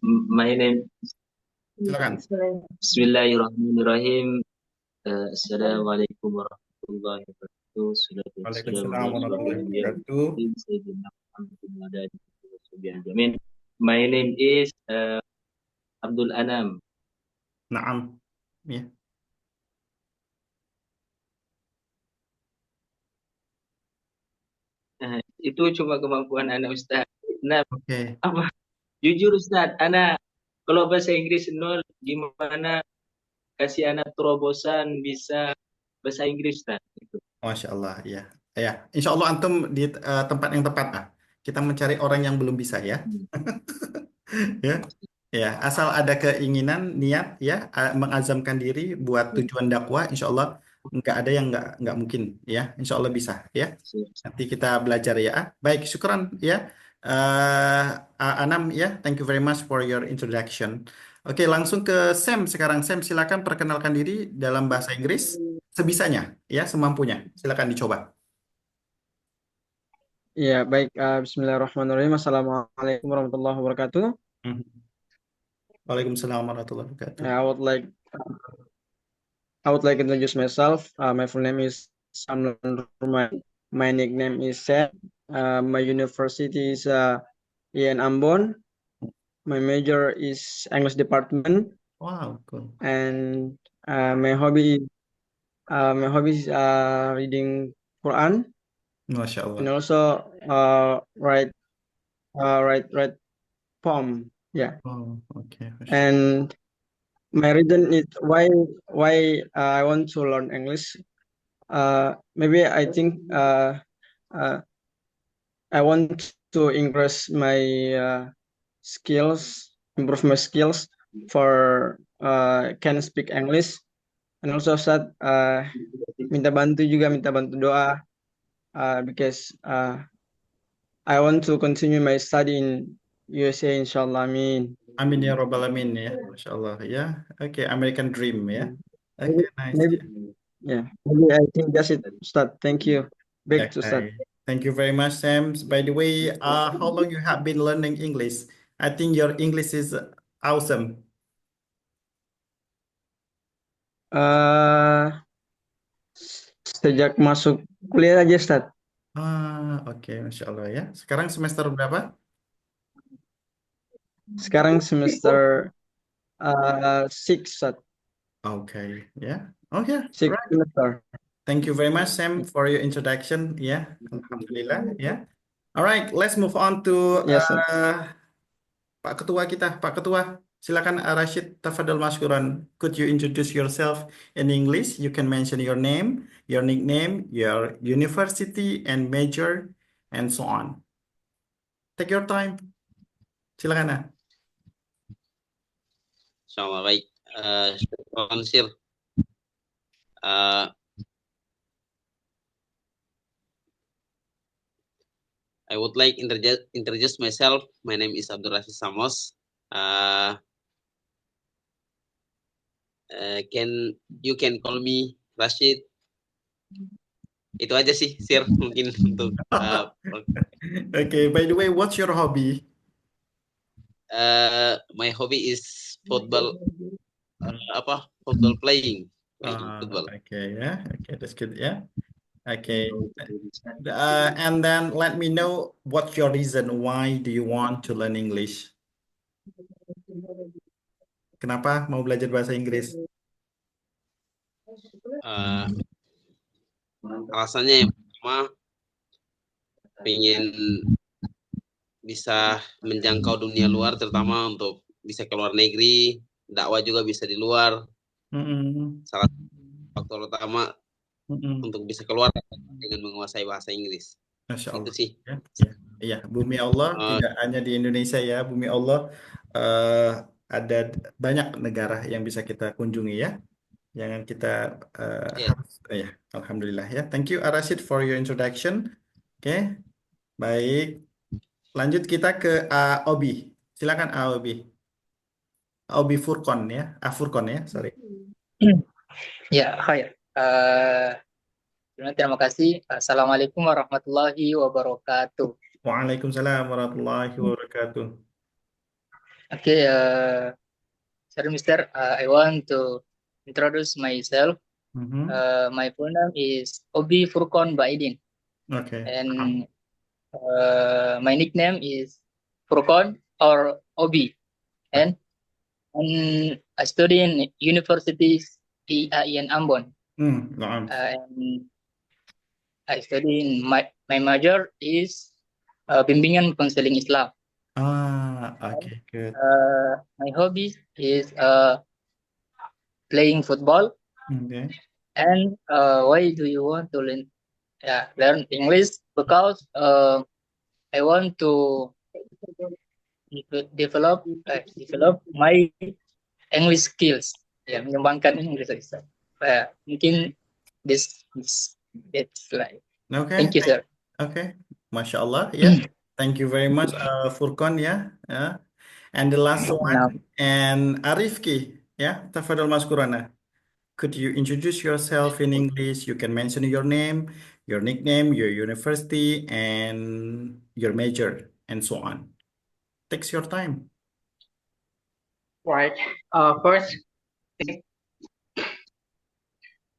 My name. Silakan. Bismillahirrahmanirrahim. Assalamualaikum warahmatullahi wabarakatuh. Salatu wassalamu Waalaikumsalam ala asyrofil warahmatullahi anbiya'i wal wabarakatuh. mursalin sayyidina Muhammadin wa ala alihi washabihi ajmain. My name is Abdul Anam. Naam. Ya. Itu cuma kemampuan anak Ustaz. Nah, Oke. apa? Jujur Ustaz, anak kalau bahasa Inggris nol, gimana kasih anak terobosan bisa bahasa Inggris Ustaz? Gitu. Masya Allah. Ya. Ya. Insya Allah antum di tempat yang tepat. Kita mencari orang yang belum bisa ya. Hmm. Ya. Ya. Asal ada keinginan, niat ya, mengazamkan diri buat tujuan dakwah. Insya Allah nggak ada yang nggak mungkin ya. Insya Allah bisa ya. Nanti kita belajar ya. Baik, syukran ya. Eh, Anam ya, thank you very much for your introduction. Oke, langsung ke Sam sekarang. Sam, silakan perkenalkan diri dalam bahasa Inggris sebisanya ya, semampunya. Silakan dicoba. Ya, baik. Bismillahirrahmanirrahim. Assalamualaikum warahmatullahi wabarakatuh. Mhm. Waalaikumsalam warahmatullahi wabarakatuh. I would like to introduce myself. My full name is Samlan Ruman. My nickname is Sam. My university is in Ambon. My major is English department, Wow, cool. and my hobby is reading Quran, Masya and Allah. also write poem. Yeah, Oh, oke. Masya Allah. and my reason is why I want to learn English. Maybe I think uh, I want to increase my skills, improve my skills for can speak English, and also saat minta bantu doa because I want to continue my study in USA, inshallah. Amin. Amin ya Rabbal Alamin ya. Masya Allah ya. Oke, American Dream ya. Oke, Maybe, nice maybe ya. yeah. Maybe I think that's it. Start. Thank you. Back to start. Okay. Thank you very much, Sam. By the way, how long you have been learning English? I think your English is awesome. eh Sejak masuk kuliah aja, Start. Oke, Masya Allah ya. Sekarang semester berapa? Sekarang semester six, Start. Oke, ya. Oke, Six right. semester. Thank you very much, Sam, for your introduction. Ya, Alhamdulillah ya. Alright, let's move on to Yes, Start. Pak Ketua kita. Pak Ketua, silakan Rashid Tafadhol Mashkuran. Could you introduce yourself in English? You can mention your name, your nickname, your university and major, and so on. Take your time. Silakan. Sama baik. Sponsor. Uh, I would like introduce myself. My name is Abdul Rashid Samos. You can call me Rashid. Itu aja sih, Sir, mungkin untuk Okay, by the way, what's your hobby? my hobby is football. Football playing football. Okay, yeah. Okay, that's good, yeah. Okay. And then let me know what's your reason. Why do you want to learn English? Kenapa mau belajar bahasa Inggris? Alasannya yang pertama ingin bisa menjangkau dunia luar, terutama untuk bisa ke luar negeri, dakwah juga bisa di luar. Salah satu faktor utama untuk bisa keluar dengan menguasai bahasa Inggris. Masya Itu Allah. sih. Ya, ya, ya. Bumi Allah tidak hanya di Indonesia ya. Bumi Allah ada banyak negara yang bisa kita kunjungi ya. Yang kita Yes. harus, ya. Alhamdulillah ya. Thank you Arasid for your introduction. Oke, baik. Lanjut kita ke Obi. Silakan Obi. Obi Furkon ya. Furkon ya, sorry. Ya, hai. Terima kasih. Assalamualaikum warahmatullahi wabarakatuh. Waalaikumsalam warahmatullahi wabarakatuh. Okay, sorry, Mister. I want to introduce myself. Mhm. My full name is Obi Furkon Baidin, Okay. and my nickname is Furkon or Obi. Okay. And I study in universities in Ambon. Naam. And I study in my major is bimbingan konseling Islam. Okay, good. My hobby is playing football. Okay. And why do you want to learn English? Because I want to develop my English skills. Ya, mengembangkan Inggris saya. Mungkin that's like. Okay. Thank you, sir. Okay. Masya Allah, ya. Thank you very much, Furqan, ya. And the last Now, one, and Arifki, ya. Tafadhol Maskurana. Could you introduce yourself in English? You can mention your name, your nickname, your university, and your major, and so on. Takes your time. Right. First,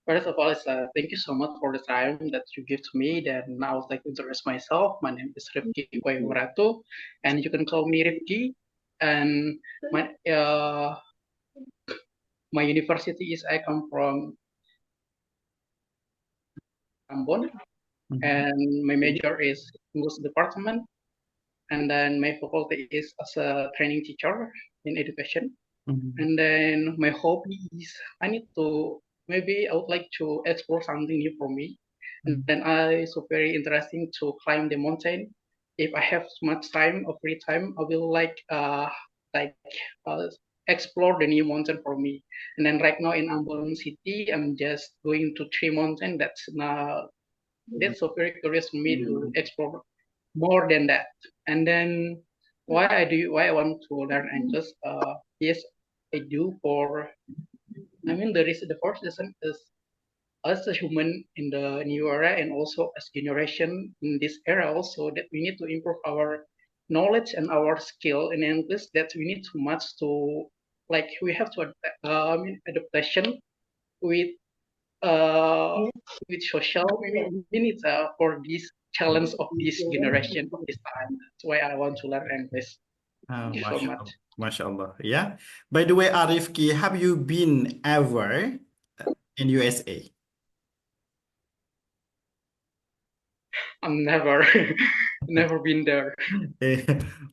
first of all, thank you so much for the time that you give to me. Then now I would like to introduce myself. My name is Rifki Waimuratu, and you can call me Rifki. And my university is I come from Ambon, and my major is English department. And then my faculty is as a training teacher in education. And then my hobby is I would like to explore something new for me. And then I so very interesting to climb the mountain. If I have much time or free time, I will explore the new mountain for me. And then right now in Ambon City, I'm just going to 3 mountains. That's so very curious for me to explore more than that. And then why I want to learn English? Yes, I do the first lesson is as a human in the new era and also as generation in this era also that we need to improve our knowledge and our skill in English, that we need too much to we have to adaptation with social needs for this challenge of this generation of this time. That's why I want to learn English. Thank you so much. Masya Allah. Yeah. By the way, Arifki, have you been ever in USA? I'm never been there.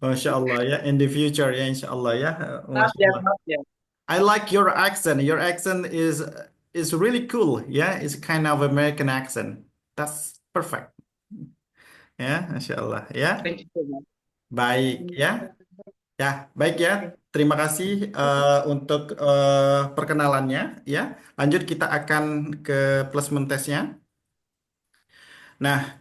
Masya Allah, ya. In the future, ya, insya Allah, ya. Not Masya Allah. yet. I like your accent. Your accent is really cool. Yeah, it's kind of American accent. That's perfect. Ya, Masya Allah. Ya, Thank you so much. baik ya. Ya, baik ya. Terima kasih untuk perkenalannya. Ya, lanjut kita akan ke placement testnya. Nah,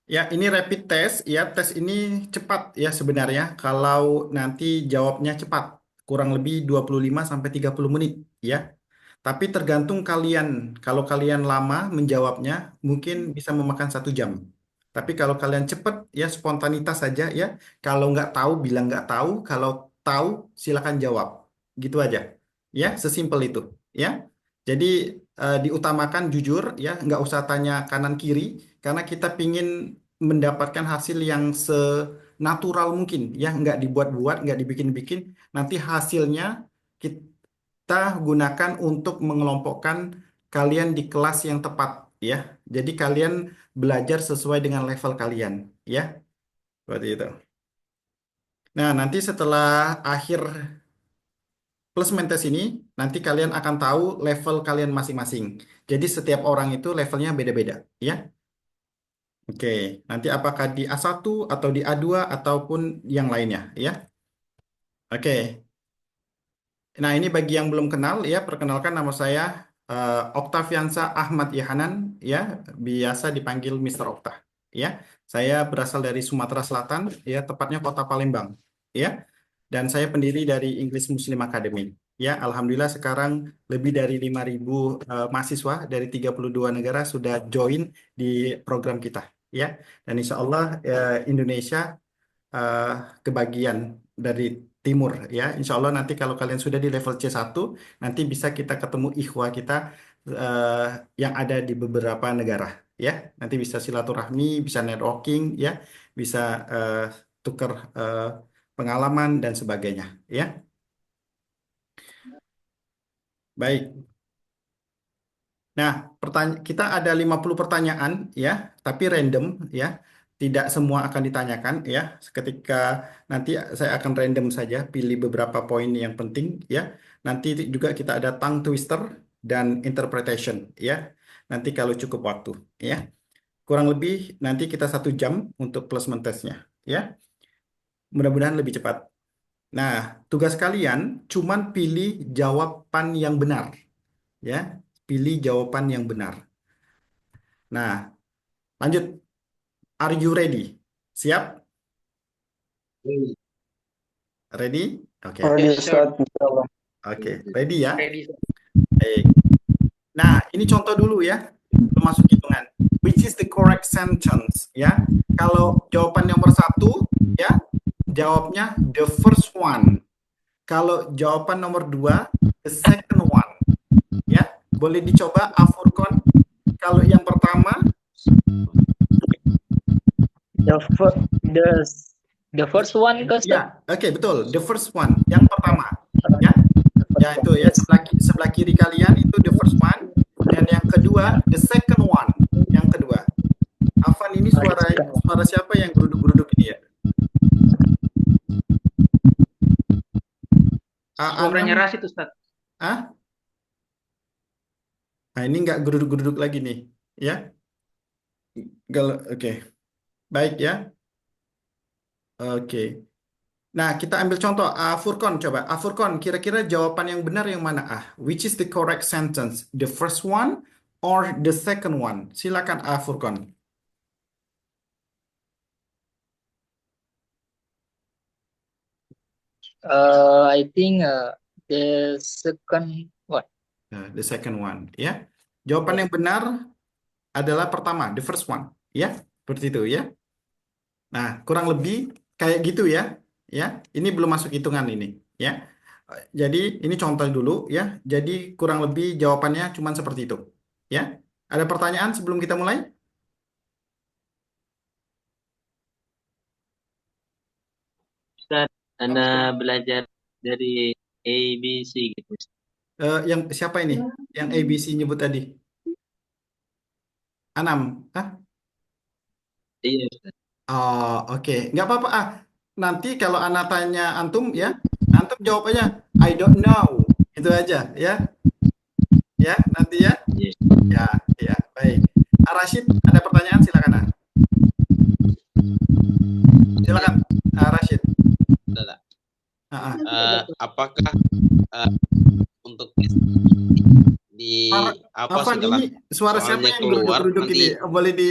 ya, ini rapid test. Ya, tes ini cepat ya sebenarnya. Kalau nanti jawabnya cepat, kurang lebih 25 sampai 30 menit ya. Tapi tergantung kalian. Kalau kalian lama menjawabnya, mungkin bisa memakan 1 jam. Tapi kalau kalian cepat, ya spontanitas saja ya. Kalau nggak tahu, bilang nggak tahu. Kalau tahu, silakan jawab. Gitu aja. Ya, sesimpel itu. Ya. Jadi diutamakan jujur ya, nggak usah tanya kanan kiri karena kita pingin mendapatkan hasil yang senatural mungkin ya, nggak dibuat-buat, nggak dibikin-bikin. Nanti hasilnya kita gunakan untuk mengelompokkan kalian di kelas yang tepat ya. Jadi kalian belajar sesuai dengan level kalian ya. Seperti itu. Nah, nanti setelah akhir placement test ini, nanti kalian akan tahu level kalian masing-masing. Jadi setiap orang itu levelnya beda-beda ya. Oke, nanti apakah di A1 atau di A2 ataupun yang lainnya ya. Oke. Nah, ini bagi yang belum kenal ya, perkenalkan nama saya Oktaviansa Ahmad Yahanan ya, biasa dipanggil Mr. Okta ya. Saya berasal dari Sumatera Selatan ya, tepatnya Kota Palembang ya. Dan saya pendiri dari English Muslim Academy. Ya, alhamdulillah sekarang lebih dari 5.000 mahasiswa dari 32 negara sudah join di program kita ya. Dan insya Allah Indonesia kebagian dari Timur ya. Insya Allah nanti kalau kalian sudah di level C1, nanti bisa kita ketemu ikhwah kita eh, yang ada di beberapa negara ya. Nanti bisa silaturahmi, bisa networking ya, bisa tukar pengalaman dan sebagainya ya. Baik. Nah, kita ada 50 pertanyaan ya, tapi random ya. Tidak semua akan ditanyakan ya. Ketika nanti saya akan random saja pilih beberapa poin yang penting ya. Nanti juga kita ada tongue twister dan interpretation ya. Nanti kalau cukup waktu ya. Kurang lebih nanti kita 1 jam untuk placement testnya ya. Mudah-mudahan lebih cepat. Nah, tugas kalian cuman pilih jawaban yang benar ya. Pilih jawaban yang benar. Nah, lanjut. Are you ready? Siap? Ready? Oke. Already Yes, sir. start, inshallah. Oke. Ready ya? Ready, sir. Baik. Nah, ini contoh dulu ya. Termasuk hitungan. Which is the correct sentence? Ya. Kalau jawaban nomor 1, ya, jawabnya the first one. Kalau jawaban nomor 2, the second one. Ya. Boleh dicoba Afurkon. Kalau yang pertama, The first one ke Ustaz? ya, oke, betul. The first one, yang pertama, ya, ya itu ya sebelah kiri kalian itu the first one, dan yang kedua the second one, yang kedua. Afan, ini suara siapa yang geruduk-geruduk ini ya? Suaranya Rashid, Ustaz. Ah? Nah, ini nggak geruduk-geruduk lagi nih, ya? Oke, baik ya. Oke. Nah, kita ambil contoh Furkon, coba. Furkon, kira-kira jawaban yang benar yang mana? Which is the correct sentence? The first one or the second one? Silakan Furkon. I think the second one. The second one, ya. Jawaban yang benar adalah pertama, the first one, ya. Seperti itu, ya. Nah, kurang lebih kayak gitu ya. Ya, ini belum masuk hitungan ini, ya. Jadi ini contoh dulu ya. Jadi kurang lebih jawabannya cuma seperti itu, ya. Ada pertanyaan sebelum kita mulai? Ustaz, Ana belajar dari ABC gitu. Yang siapa ini? Yang ABC nyebut tadi? Anam, Hah? Iya, Ustaz. Oh, oke. Nggak apa-apa. Nanti kalau anak tanya antum ya, antum jawab aja I don't know. Itu aja ya. Ya, nanti ya. Yes. Ya, ya, baik. Rashid, ada pertanyaan silakan. Silakan, Rashid. Tidak. Apakah untuk di apa Afan, setelah ini suara siapa soalnya yang keluar geruduk-geruduk nanti ini? Boleh di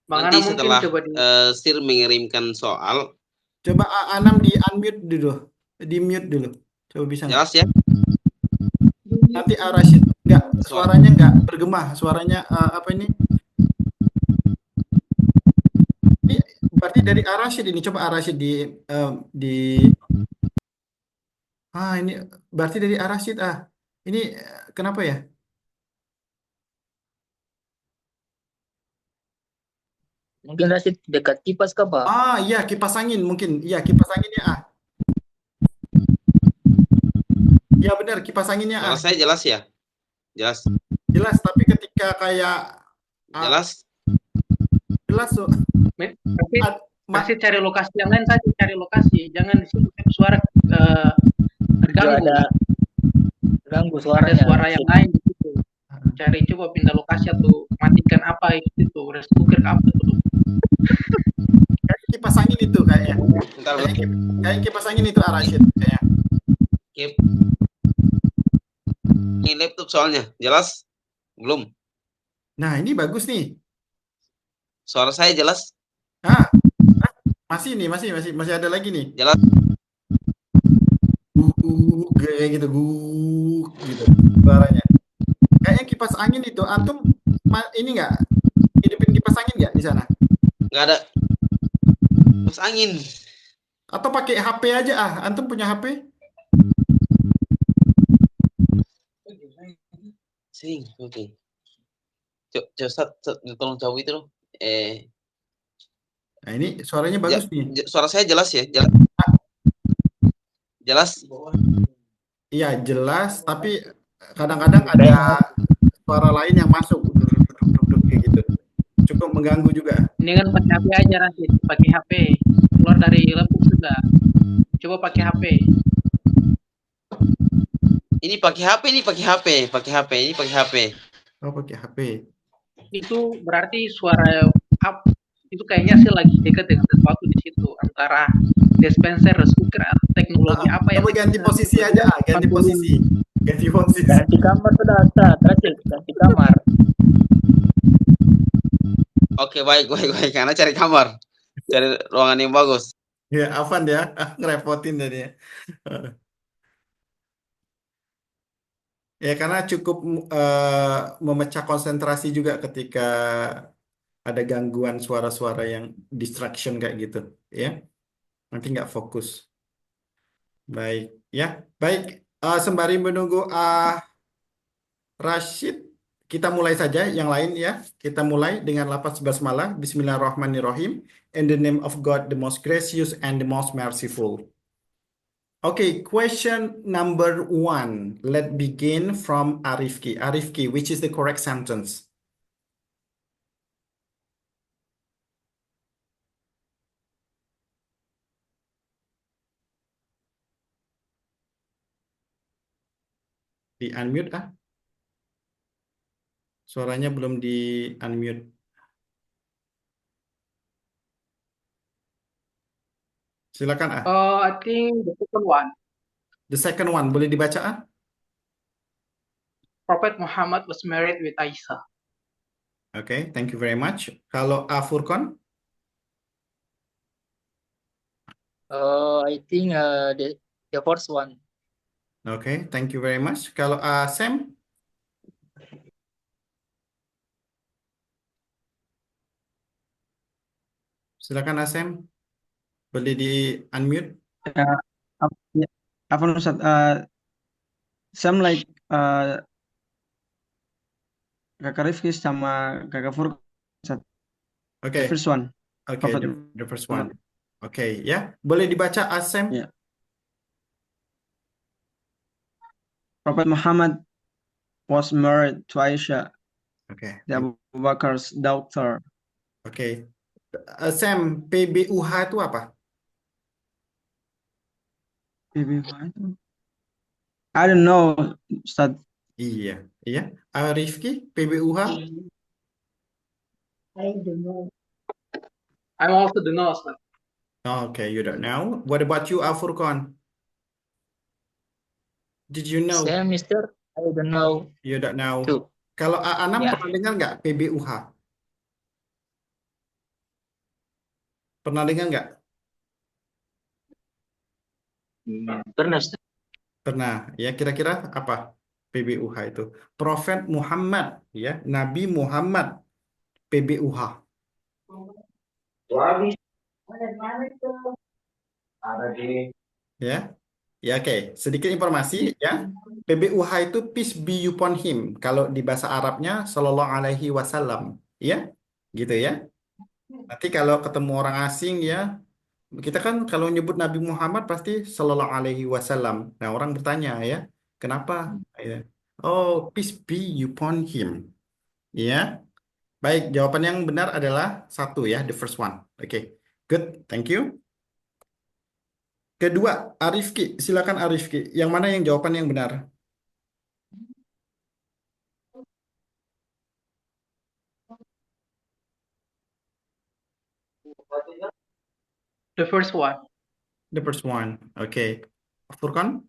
Bang nanti Ana mungkin setelah coba Sir mengirimkan soal, coba Anam di unmute dulu, di mute dulu. Coba bisa nggak? jelas ya? Nanti Rashid nggak, suaranya nggak bergema, suaranya apa ini? Ini berarti dari Rashid ini, coba Rashid di ini berarti dari Rashid ini kenapa ya? Mungkin Rashid dekat kipas ke apa? Iya, kipas angin mungkin. Iya, kipas anginnya Ya benar, kipas anginnya Suara saya jelas ya? Jelas. Jelas, tapi ketika kayak Jelas. Masih cari lokasi yang lain saja, cari lokasi, jangan di situ suara terganggu. Ganggu suaranya. Ada suara yang lain di situ. Cari, coba pindah lokasi atau matikan apa itu, respuker apa itu. Kayak kipas angin itu kayaknya. Kayak kipas angin itu Rashid kayaknya. Ini laptop soalnya, jelas? Belum. Nah, ini bagus nih. Suara saya jelas? Masih nih, masih ada lagi nih. Jelas. Kayak gitu, gitu suaranya. Kayaknya kipas angin itu antum ini enggak? Ini ngidupin kipas angin nggak di sana? Nggak ada kipas angin. Atau pakai HP aja ah? Antum punya HP? Sing, oke. Ustaz, tolong jauh itu loh. Nah, ini suaranya bagus nih. Suara saya jelas ya? Jelas? Iya, jelas, tapi kadang-kadang ada suara lain yang masuk. Kayak gitu. Cukup mengganggu juga. Ini kan pakai HP aja, Rashid. Pakai HP. Keluar dari laptop sudah. Coba pakai HP. Ini pakai HP, ini pakai HP. Oh, pakai HP. Itu berarti suara up itu kayaknya sih lagi dekat dengan sesuatu di situ antara dispenser, speaker, atau teknologi apa yang Coba ganti posisi aja, ganti posisi. Ganti posisi. Ganti kamar sudah, Ustaz. Terakhir ganti kamar. Oke, baik. Karena cari kamar. Cari ruangan yang bagus. Ya, Afan ya. Ngerepotin tadi ya. Ya, karena cukup memecah konsentrasi juga ketika ada gangguan suara-suara yang distraction kayak gitu. Ya, nanti nggak fokus. Baik, ya. Baik, sembari menunggu Rashid, kita mulai saja yang lain ya. Kita mulai dengan lafaz basmalah. Bismillahirrahmanirrahim. In the name of God, the most gracious and the most merciful. Okay, question number 1. Let's begin from Arifki. Arifki, which is the correct sentence? Di unmute ah? Suaranya belum di unmute. Silakan ah. I think the second one. The second one, boleh dibaca ah? Prophet Muhammad was married with Aisyah. Okay, thank you very much. Kalau Furqan? I think the first one. Okay, thank you very much. Kalau Sam? Silakan Sam. Boleh di unmute? Apa Ustaz? Some like Kakak Rifki sama Kakak Furqan. Ustaz. The Okay, first one. okay, Prophet the first one. Okay, ya. Boleh dibaca Sam? Ya. Prophet Muhammad was married to Aisyah, Okay, the Abu Bakar's daughter. okay. Sam, PBUH itu apa? PBUH itu? I don't know, Ustaz. Iya, iya. Rifki, PBUH? I don't know. I also don't know, Ustaz. Okay, you don't know. What about you, Furqan? Did you know? Saya Mister, I don't know. You don't know. Too. Kalau Anam Ya. pernah dengar nggak PBUH? Pernah dengar nggak? Pernah, Ustaz. Pernah. Ya, kira-kira apa PBUH itu? Prophet Muhammad, ya, Nabi Muhammad. PBUH. Ya. Ya, oke. Sedikit informasi ya. PBUH itu peace be upon him. Kalau di bahasa Arabnya sallallahu alaihi wasallam, ya. Gitu ya. Nanti kalau ketemu orang asing ya, kita kan kalau nyebut Nabi Muhammad pasti sallallahu alaihi wasallam. Nah, orang bertanya ya, kenapa? Ya. Oh, peace be upon him. Ya. Baik, jawaban yang benar adalah satu ya, the first one. Oke. Good, thank you. Kedua, Arifki, silakan Arifki. Yang mana yang jawaban yang benar? The first one. The first one. Okay. Furqan?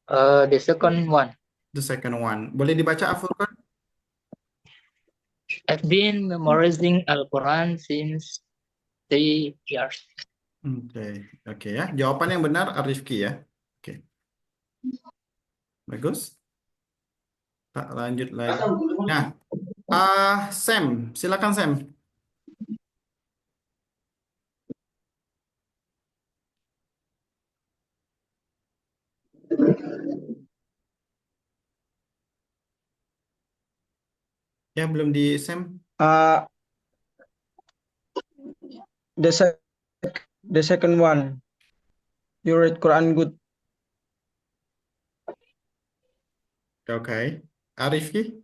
The second one. The second one. Boleh dibaca Furqan? I've been memorizing Al-Quran since 3 years. Oke, oke ya. Jawaban yang benar Arifki ya. Oke. Bagus. Tak lanjut lagi. Nah, Sam, silakan Sam. Ya, belum di Sam. The second one. You read Quran good. Oke. Arifki?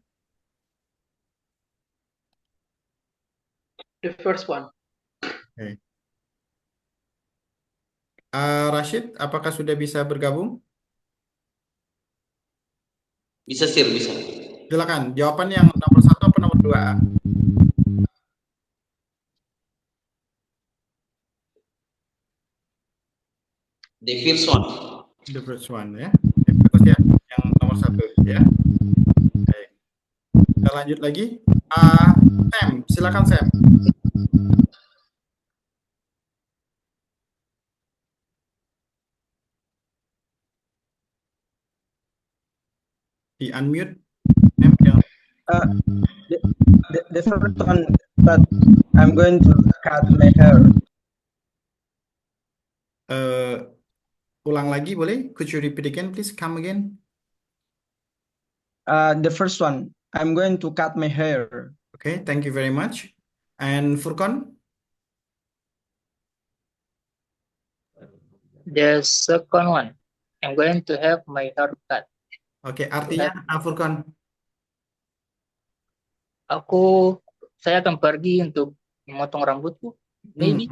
The first one. Oke. Rashid, apakah sudah bisa bergabung? Bisa sir, bisa. Silakan. Jawaban yang nomor 1 apa nomor 2? The first one. The first one ya. Bagus ya. Yang nomor 1 ya. Oke. Kita lanjut lagi. Sam, silakan Sam. Di unmute. The first one, but I'm going to cut my hair. Ulang lagi boleh? Could you repeat again, please? Come again. The first one, I'm going to cut my hair. Okay, thank you very much. And Furqan? The second one, I'm going to have my hair cut. Oke, artinya Furqan? Saya akan pergi untuk memotong rambutku. Maybe.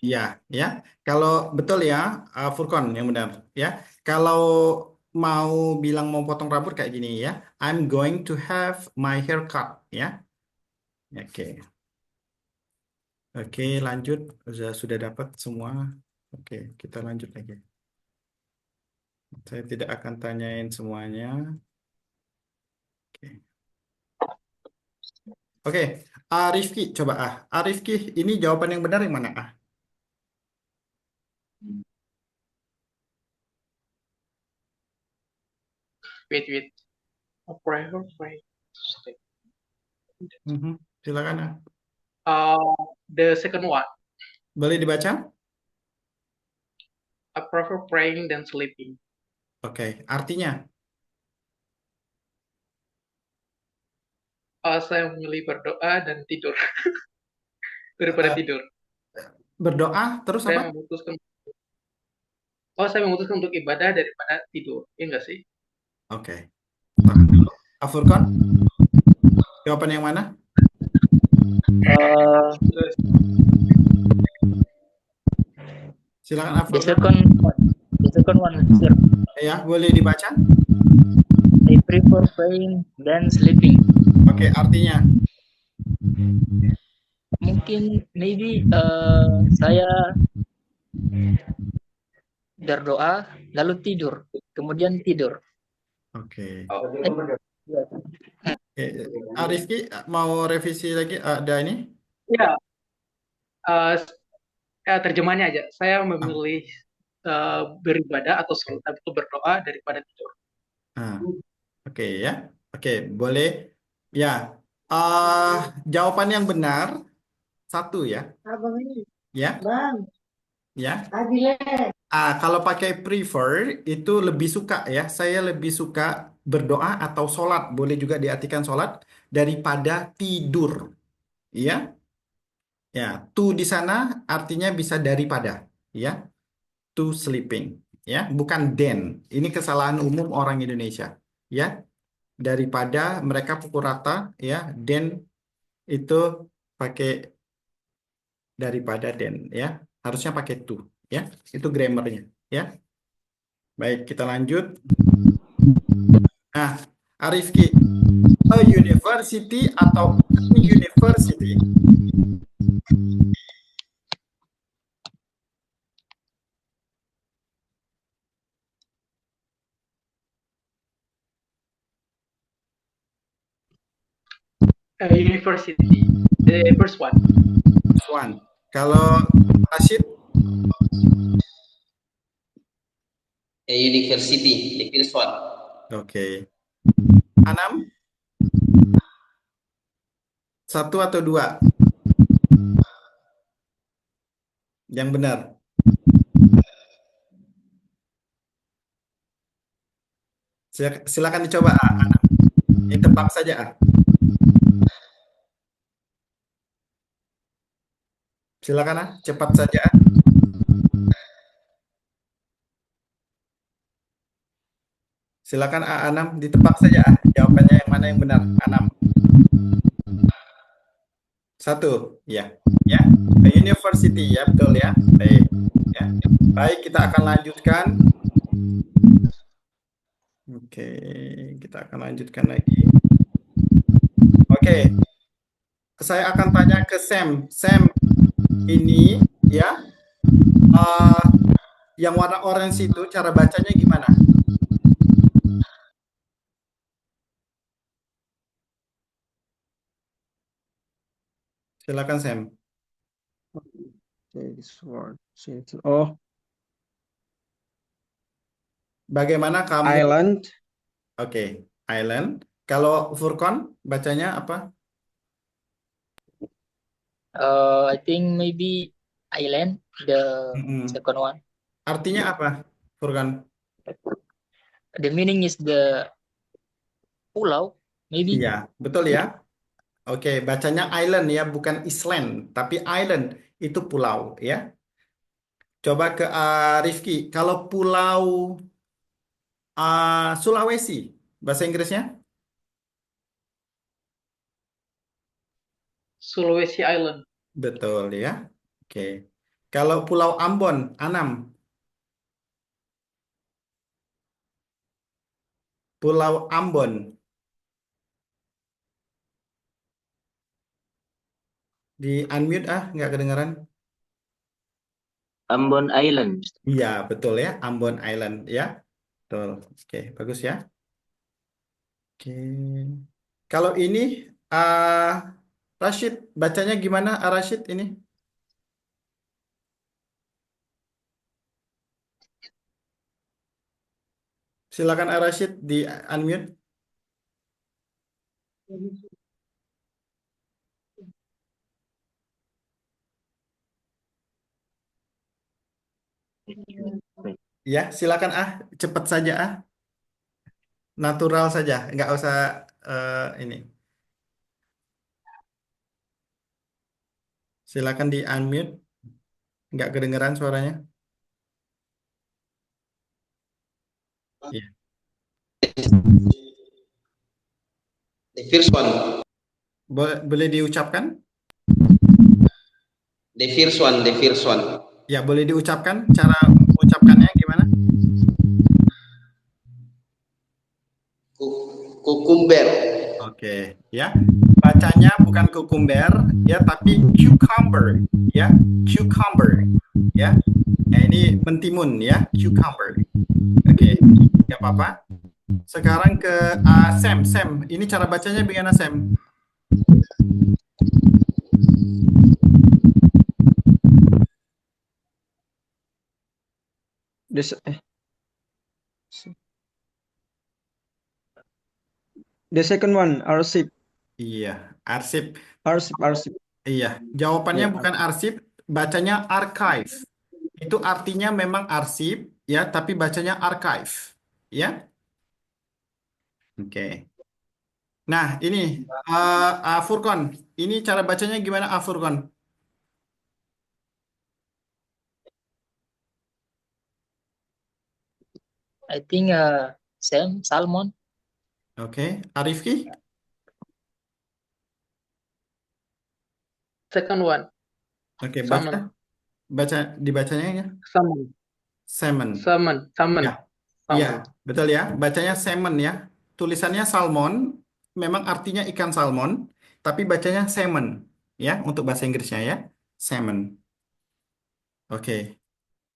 Ya, ya. Kalau betul ya, Furqan yang benar. Ya, kalau mau bilang mau potong rambut kayak gini ya, I'm going to have my hair cut. Ya, oke. Oke, lanjut. Sudah dapat semua. Oke, kita lanjut lagi. Saya tidak akan tanyain semuanya. Oke. Oke, Rifki, coba Rifki, ini jawaban yang benar yang mana Wait. Pray. Silakan The second one. Boleh dibaca? I prefer praying than sleeping. Oke, artinya? Saya memilih berdoa dan tidur daripada tidur. Berdoa terus Saya apa? saya memutuskan untuk ibadah daripada tidur. Iya nggak sih? Oke. Tahan dulu. Furqan? Jawaban yang mana? Silakan The second one, sir. Ya, boleh dibaca? I prefer praying than sleeping. Oke, artinya? Mungkin maybe saya berdoa lalu tidur, kemudian tidur. Oke. Rifki mau revisi lagi ada ini? Ya. Terjemahnya aja. Saya memilih beribadah atau sholat atau berdoa daripada tidur. Oke ya. Oke, boleh. Ya. Jawaban yang benar 1 ya. Ya. Bang. Ya. Adile. Kalau pakai prefer itu lebih suka ya. Saya lebih suka berdoa atau sholat. Boleh juga diartikan sholat daripada tidur. Ya. Ya, to di sana artinya bisa daripada. Ya. To sleeping. Ya, bukan than. Ini kesalahan umum orang Indonesia. Ya. Daripada mereka pukul rata ya. Than itu pakai daripada than ya. Harusnya pakai to. Ya, itu grammarnya ya. Baik, kita lanjut. Nah, Arifki, a university atau university? University, the first one. Kalau Rashid? University, the first one. Oke. Anam, satu atau dua? Yang benar. Silakan dicoba, Anam. Ditebak saja, Silakan, cepat saja. Silakan, Anam, ditebak saja, Jawabannya yang mana yang benar, Anam. Satu, ya. Ya. University, ya, betul ya. Baik. Ya. Baik, kita akan lanjutkan. Oke, kita akan lanjutkan lagi. Oke. Saya akan tanya ke Sam. Sam, ini ya, yang warna orange itu cara bacanya gimana? Silakan, Sam. This word. Oh, Bagaimana kamu? island. Oke, island. Kalau Furkon bacanya apa? I think maybe island, the Mm-mm. second one. Artinya apa, Furkon? The meaning is the pulau, maybe. Iya, betul ya. Oke, bacanya island ya, bukan island, tapi island itu pulau ya. Coba ke Rifki. Kalau pulau Sulawesi, bahasa Inggrisnya? Sulawesi Island. Betul ya. Oke. Kalau Pulau Ambon, Anam. Pulau Ambon. Di unmute nggak kedengaran. Ambon Island. Iya, betul ya. Ambon Island ya. Betul. Oke, bagus ya. Oke. Kalau ini Rashid, bacanya gimana Rashid ini? Silakan Rashid di unmute. Ya, silakan cepat saja natural saja, nggak usah ini. Silakan di unmute, nggak kedengeran suaranya. Iya. The first one. Boleh diucapkan? The first one. The first one. Ya, boleh diucapkan. Cara mengucapkannya gimana? Kukumber. Oke, ya. Bacanya bukan kukumber, ya, tapi cucumber, ya, cucumber, ya. Nah, ini mentimun, ya, cucumber. Oke, nggak apa-apa. Sekarang ke Sam. Sam, ini cara bacanya bagaimana, Sam? This the second one, arsip. Iya, arsip. Arsip. Iya, jawabannya Ya. bukan arsip, bacanya archive. Itu artinya memang arsip, ya, tapi bacanya archive, ya. Oke. Nah, ini Furkon. Ini cara bacanya gimana, Furkon? I think same salmon. Oke, Arifki? Second one. Oke, Salmon. dibacanya ya? Salmon. Salmon. Salmon. Salmon. Ya, iya, betul ya. Bacanya salmon ya. Tulisannya salmon, memang artinya ikan salmon, tapi bacanya salmon ya untuk bahasa Inggrisnya ya. Salmon. Oke,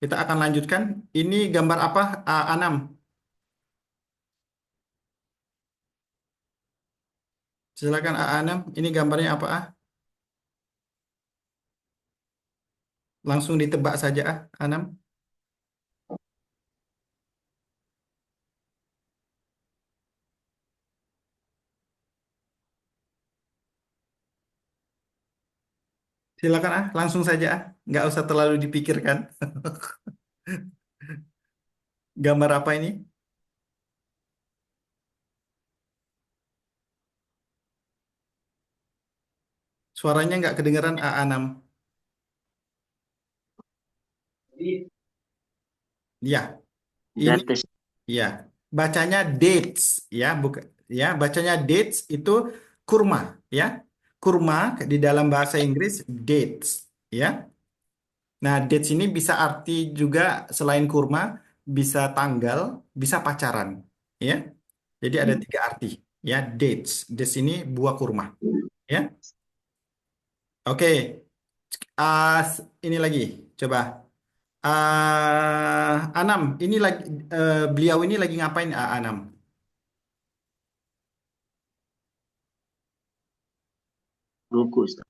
kita akan lanjutkan. Ini gambar apa, Anam? Silakan Anam. Ini gambarnya apa, Langsung ditebak saja, Anam. Silakan langsung saja nggak usah terlalu dipikirkan. Gambar apa ini? Suaranya nggak kedengeran AA6. Ya, ini Dates. ya bacanya dates ya, bukan ya bacanya dates itu kurma ya. Kurma di dalam bahasa Inggris dates ya. Nah, dates ini bisa arti juga selain kurma, bisa tanggal, bisa pacaran ya. Jadi ada 3 arti ya dates. Dates ini buah kurma ya. Oke, ini lagi coba. Anam, ini lagi beliau ini lagi ngapain Anam? Ruku, Ustaz.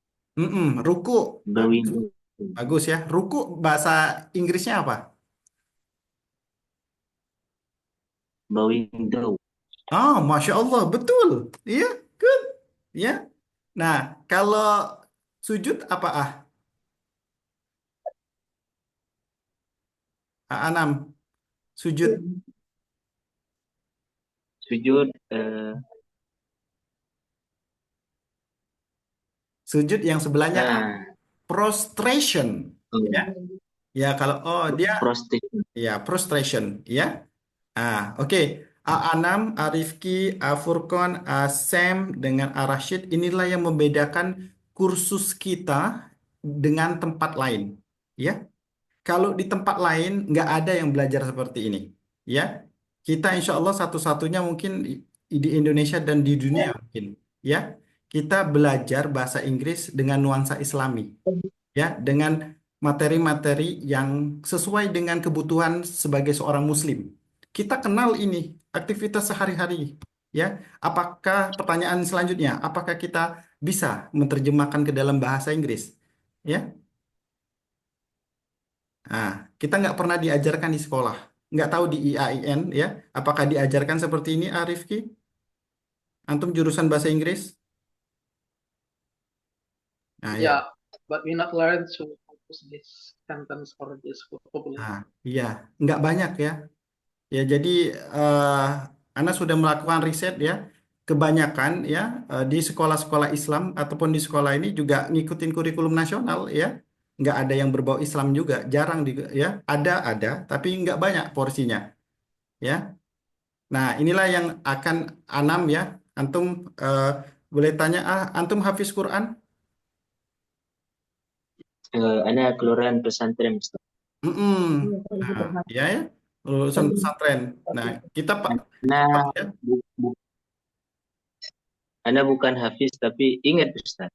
Ruku. Bowing. Bagus ya. Ruku bahasa Inggrisnya apa? Bowing down. Oh, Masya Allah, betul. Iya, good. Ya. Nah, kalau sujud apa Anam, sujud. Sujud. Sujud yang sebelahnya Nah, prostration. Ya. Ya, kalau dia prostration. ya prostration ya. Oke. A6, Arifki, A Furqon, A Sam dengan A Rashid inilah yang membedakan kursus kita dengan tempat lain. Ya, kalau di tempat lain nggak ada yang belajar seperti ini. Ya, kita insya Allah satu-satunya mungkin di Indonesia dan di dunia mungkin. Ya, kita belajar bahasa Inggris dengan nuansa Islami ya dengan materi-materi yang sesuai dengan kebutuhan sebagai seorang muslim. Kita kenal ini aktivitas sehari-hari ya. Apakah pertanyaan selanjutnya, apakah kita bisa menerjemahkan ke dalam bahasa Inggris? Ya. Nah, kita nggak pernah diajarkan di sekolah. Nggak tahu di IAIN ya. Apakah diajarkan seperti ini, Arifki? Antum jurusan bahasa Inggris? Nah, ya. Yeah, but we not learn to focus this sentence or this vocabulary. Iya, nggak banyak ya. Ya, jadi eh Anda sudah melakukan riset ya. Kebanyakan ya di sekolah-sekolah Islam ataupun di sekolah ini juga ngikutin kurikulum nasional ya. Nggak ada yang berbau Islam juga, jarang ya. Ada, tapi nggak banyak porsinya ya. Nah, inilah yang akan Anam ya. Antum boleh tanya, Antum hafiz Quran? Ana keluaran pesantren, Ustaz. Nah, ya, lulusan pesantren. Nah, kita Pak Ana, ya. Ana bukan hafiz tapi ingat, Ustaz.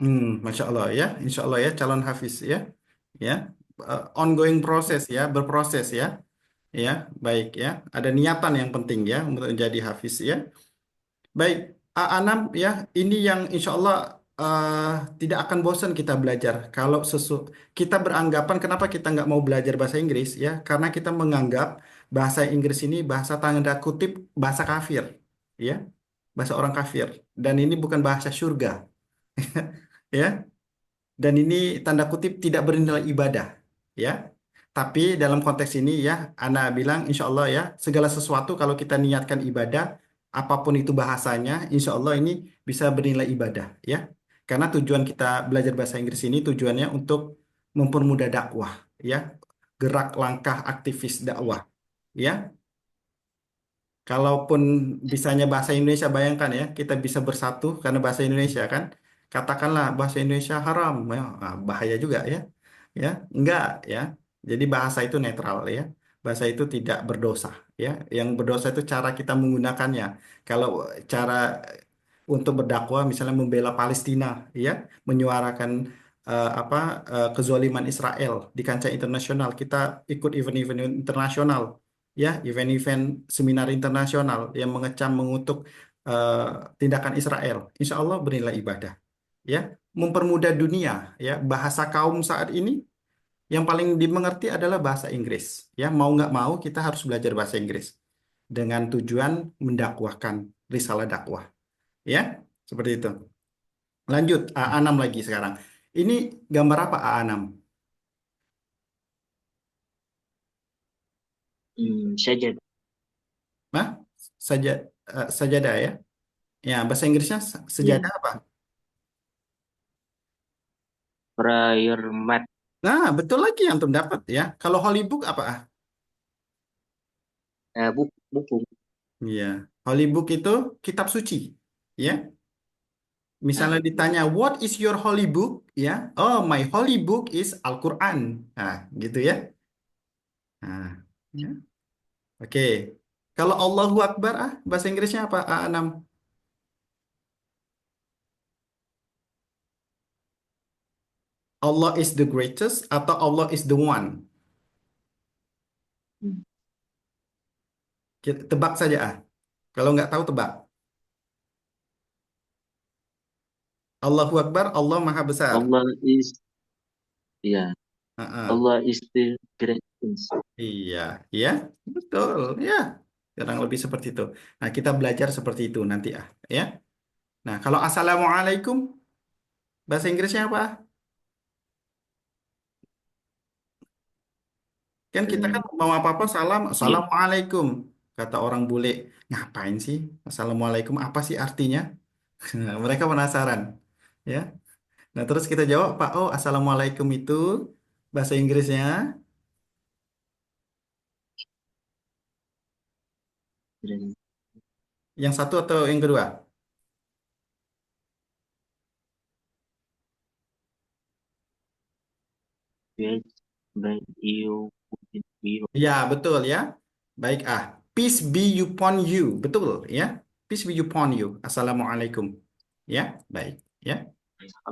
Masya Allah ya, Insya Allah ya calon hafiz ya, ya ongoing proses ya, berproses ya, ya baik ya, ada niatan yang penting ya untuk menjadi hafiz ya. Baik, Anam ya, ini yang Insya Allah tidak akan bosan kita belajar. Kalau kita beranggapan kenapa kita nggak mau belajar bahasa Inggris ya, karena kita menganggap bahasa Inggris ini bahasa tanda kutip bahasa kafir ya, bahasa orang kafir, dan ini bukan bahasa surga. Ya, dan ini tanda kutip tidak bernilai ibadah ya, tapi dalam konteks ini ya Ana bilang insya Allah ya segala sesuatu kalau kita niatkan ibadah apapun itu bahasanya insya Allah ini bisa bernilai ibadah ya, karena tujuan kita belajar bahasa Inggris ini tujuannya untuk mempermudah dakwah ya, gerak langkah aktivis dakwah ya. Kalaupun bisanya bahasa Indonesia, bayangkan ya, kita bisa bersatu karena bahasa Indonesia kan. Katakanlah bahasa Indonesia haram, ya, bahaya juga ya. Ya, enggak ya. Jadi bahasa itu netral ya. Bahasa itu tidak berdosa ya. Yang berdosa itu cara kita menggunakannya. Kalau cara untuk berdakwah misalnya membela Palestina ya, menyuarakan apa kezaliman Israel di kancah internasional, kita ikut event-event internasional ya, event-event seminar internasional yang mengecam mengutuk eh, tindakan Israel, insya Allah bernilai ibadah ya, mempermudah dunia ya. Bahasa kaum saat ini yang paling dimengerti adalah bahasa Inggris ya, mau nggak mau kita harus belajar bahasa Inggris dengan tujuan mendakwahkan risalah dakwah ya, seperti itu. Lanjut A6 lagi sekarang. Ini gambar apa A6? Saja. Hah? Saja, sajadah ya? Ya, bahasa Inggrisnya Ya. sejadah apa? Prayer mat. Nah, betul lagi antum dapat ya. Kalau Holy Book apa? Buku. Iya, Holy Book itu kitab suci. Ya, misalnya ditanya, what is your holy book? Ya, oh, my holy book is Al-Quran. Nah, gitu ya. Nah, ya. Oke. Kalau Allahu Akbar, bahasa Inggrisnya apa? A6. Allah is the greatest atau Allah is the one? Tebak saja, Kalau nggak tahu, tebak. Allahu Akbar, Allah Maha Besar. Allah is, ya. Heeh. Allah is the greatest. Iya, iya, betul, ya. Kurang lebih seperti itu. Nah, kita belajar seperti itu nanti, ya. Nah, kalau Assalamualaikum, bahasa Inggrisnya apa? Kan kita kan mau apa-apa salam, Ya. Assalamualaikum. Kata orang bule, ngapain sih? Assalamualaikum, apa sih artinya? Nah, mereka penasaran, ya. Nah, terus kita jawab, Pak, oh, Assalamualaikum itu bahasa Inggrisnya yang satu atau yang kedua? Yes, but you wouldn't be Ya, betul ya. Baik, Peace be upon you. Betul ya. Peace be upon you. Assalamualaikum. Ya, baik ya.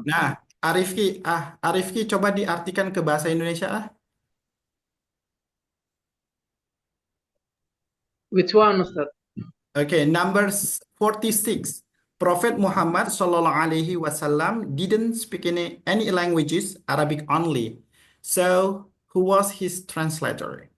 Nah, Arifki, Arifki coba diartikan ke bahasa Indonesia, Which one, Ustaz? Oke, number 46. Prophet Muhammad Sallallahu Alaihi Wasallam didn't speak any languages, Arabic only. So, who was his translator?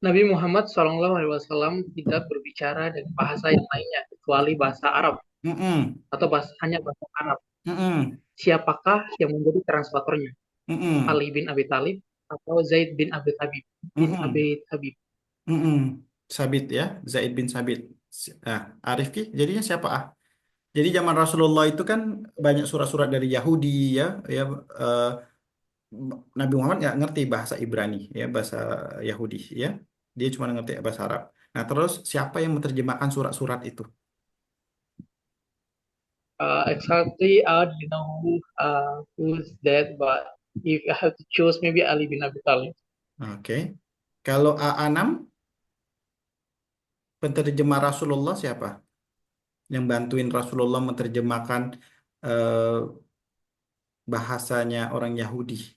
Nabi Muhammad SAW tidak berbicara dengan bahasa yang lainnya kecuali bahasa Arab Mm-mm, atau hanya bahasa Arab. mm-mm, Siapakah yang menjadi translatornya? mm-mm, Ali bin Abi Thalib atau Zaid bin Abi Thabib? mm-mm, Habib. mm-mm. Sabit ya, Zaid bin Sabit. Arifki, jadinya siapa, Jadi zaman Rasulullah itu kan banyak surat-surat dari Yahudi ya, ya eh, Nabi Muhammad nggak ngerti bahasa Ibrani ya, bahasa Yahudi ya. Dia cuma ngerti bahasa Arab. Nah, terus siapa yang menerjemahkan surat-surat itu? Exactly, I don't know who's that, but if I have to choose, maybe Ali bin Abi Thalib. Oke. Kalau A6, penterjemah Rasulullah siapa? Yang bantuin Rasulullah menerjemahkan eh, bahasanya orang Yahudi.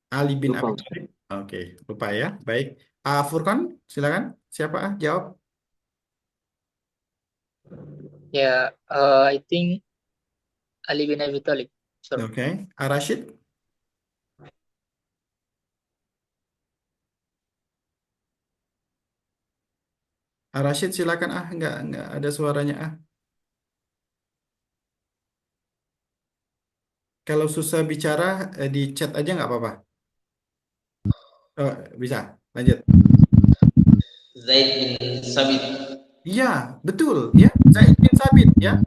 Ali bin Lupa, Abi Ustaz. Thalib. Oke, lupa ya. Baik. Furqan, silakan. Siapa, jawab? Yeah, I think Ali bin Abi Thalib. Sorry. Oke. Rashid? Rashid, silakan, nggak ada suaranya, Kalau susah bicara, di chat aja nggak apa-apa. Oh, bisa. Lanjut. Zaid bin Sabit. Iya, betul ya. Zaid bin Sabit ya.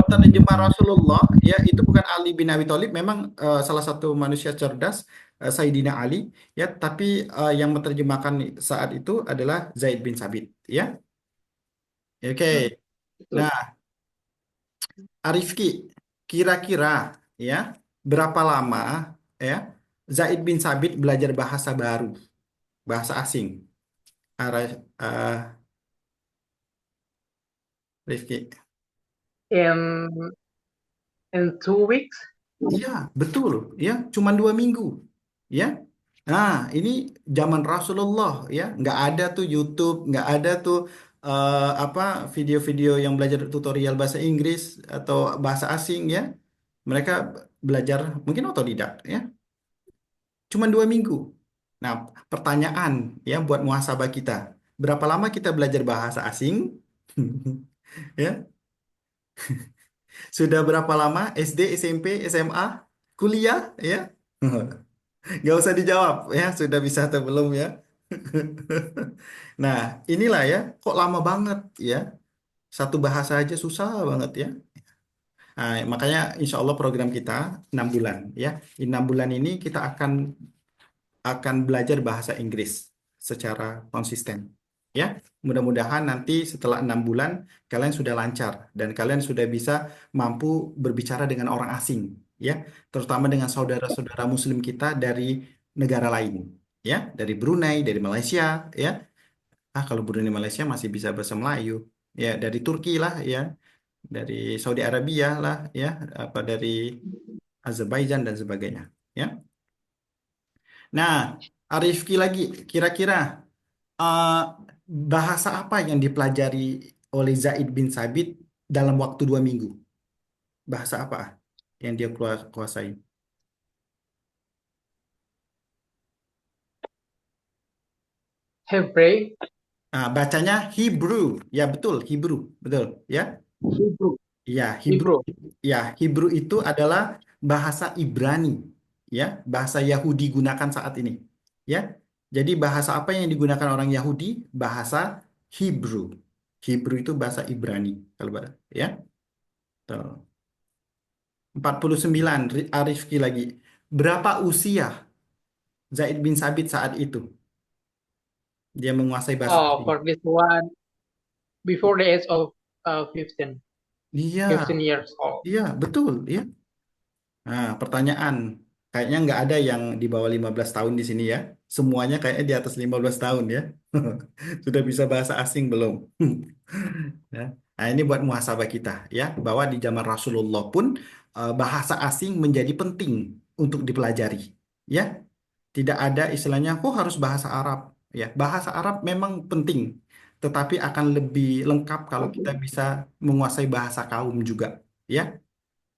Penerjemah Rasulullah ya, itu bukan Ali bin Abi Thalib, memang salah satu manusia cerdas, Sayyidina Ali ya, tapi yang menerjemahkan saat itu adalah Zaid bin Sabit ya. Oke. Betul. Nah, Arifki, kira-kira ya berapa lama ya Zaid bin Sabit belajar bahasa baru, bahasa asing? Uh, Rifki. In 2 weeks. Iya, betul. Ya, cuma 2 minggu. Ya. Nah, ini zaman Rasulullah ya, nggak ada tuh YouTube, nggak ada tuh apa video-video yang belajar tutorial bahasa Inggris atau bahasa asing ya. Mereka belajar mungkin otodidak ya. Cuma 2 minggu. Nah, pertanyaan ya buat muhasabah kita. Berapa lama kita belajar bahasa asing? Ya, sudah berapa lama SD, SMP, SMA, kuliah? Ya, nggak usah dijawab ya, sudah bisa atau belum ya. Nah, inilah ya, kok lama banget ya. Satu bahasa aja susah banget ya. Nah, makanya insya Allah program kita 6 bulan ya. Di 6 bulan ini kita akan belajar bahasa Inggris secara konsisten. Ya, mudah-mudahan nanti setelah 6 bulan kalian sudah lancar dan kalian sudah bisa mampu berbicara dengan orang asing, ya, terutama dengan saudara-saudara Muslim kita dari negara lain, ya, dari Brunei, dari Malaysia, ya. Kalau Brunei Malaysia masih bisa bahasa Melayu, ya, dari Turki lah, ya, dari Saudi Arabia lah, ya, apa dari Azerbaijan dan sebagainya, ya. Nah, Arifki lagi, kira-kira eh, bahasa apa yang dipelajari oleh Zaid bin Sabit dalam waktu 2 minggu? Bahasa apa yang dia kuasai? Hebrew. Bacanya Hebrew, ya betul, Hebrew, betul, ya, Hebrew. ya Hebrew, Hebrew. ya Hebrew itu adalah bahasa Ibrani, ya, bahasa Yahudi gunakan saat ini, ya. Jadi bahasa apa yang digunakan orang Yahudi? Bahasa Hebrew. Hebrew itu bahasa Ibrani, kalau ya. Tuh. 49, Arifki lagi. Berapa usia Zaid bin Sabit saat itu? Dia menguasai bahasa asing. For this one, before the age of 15, Iya, 15 years old. iya, betul, ya. Nah, pertanyaan, kayaknya nggak ada yang di bawah 15 tahun di sini ya. Semuanya kayaknya di atas 15 tahun ya. Sudah bisa bahasa asing belum? Ya. Nah, ini buat muhasabah kita ya, bahwa di zaman Rasulullah pun bahasa asing menjadi penting untuk dipelajari. Ya, tidak ada istilahnya, kok harus bahasa Arab. Ya, bahasa Arab memang penting, tetapi akan lebih lengkap kalau kita bisa menguasai bahasa kaum juga. Ya,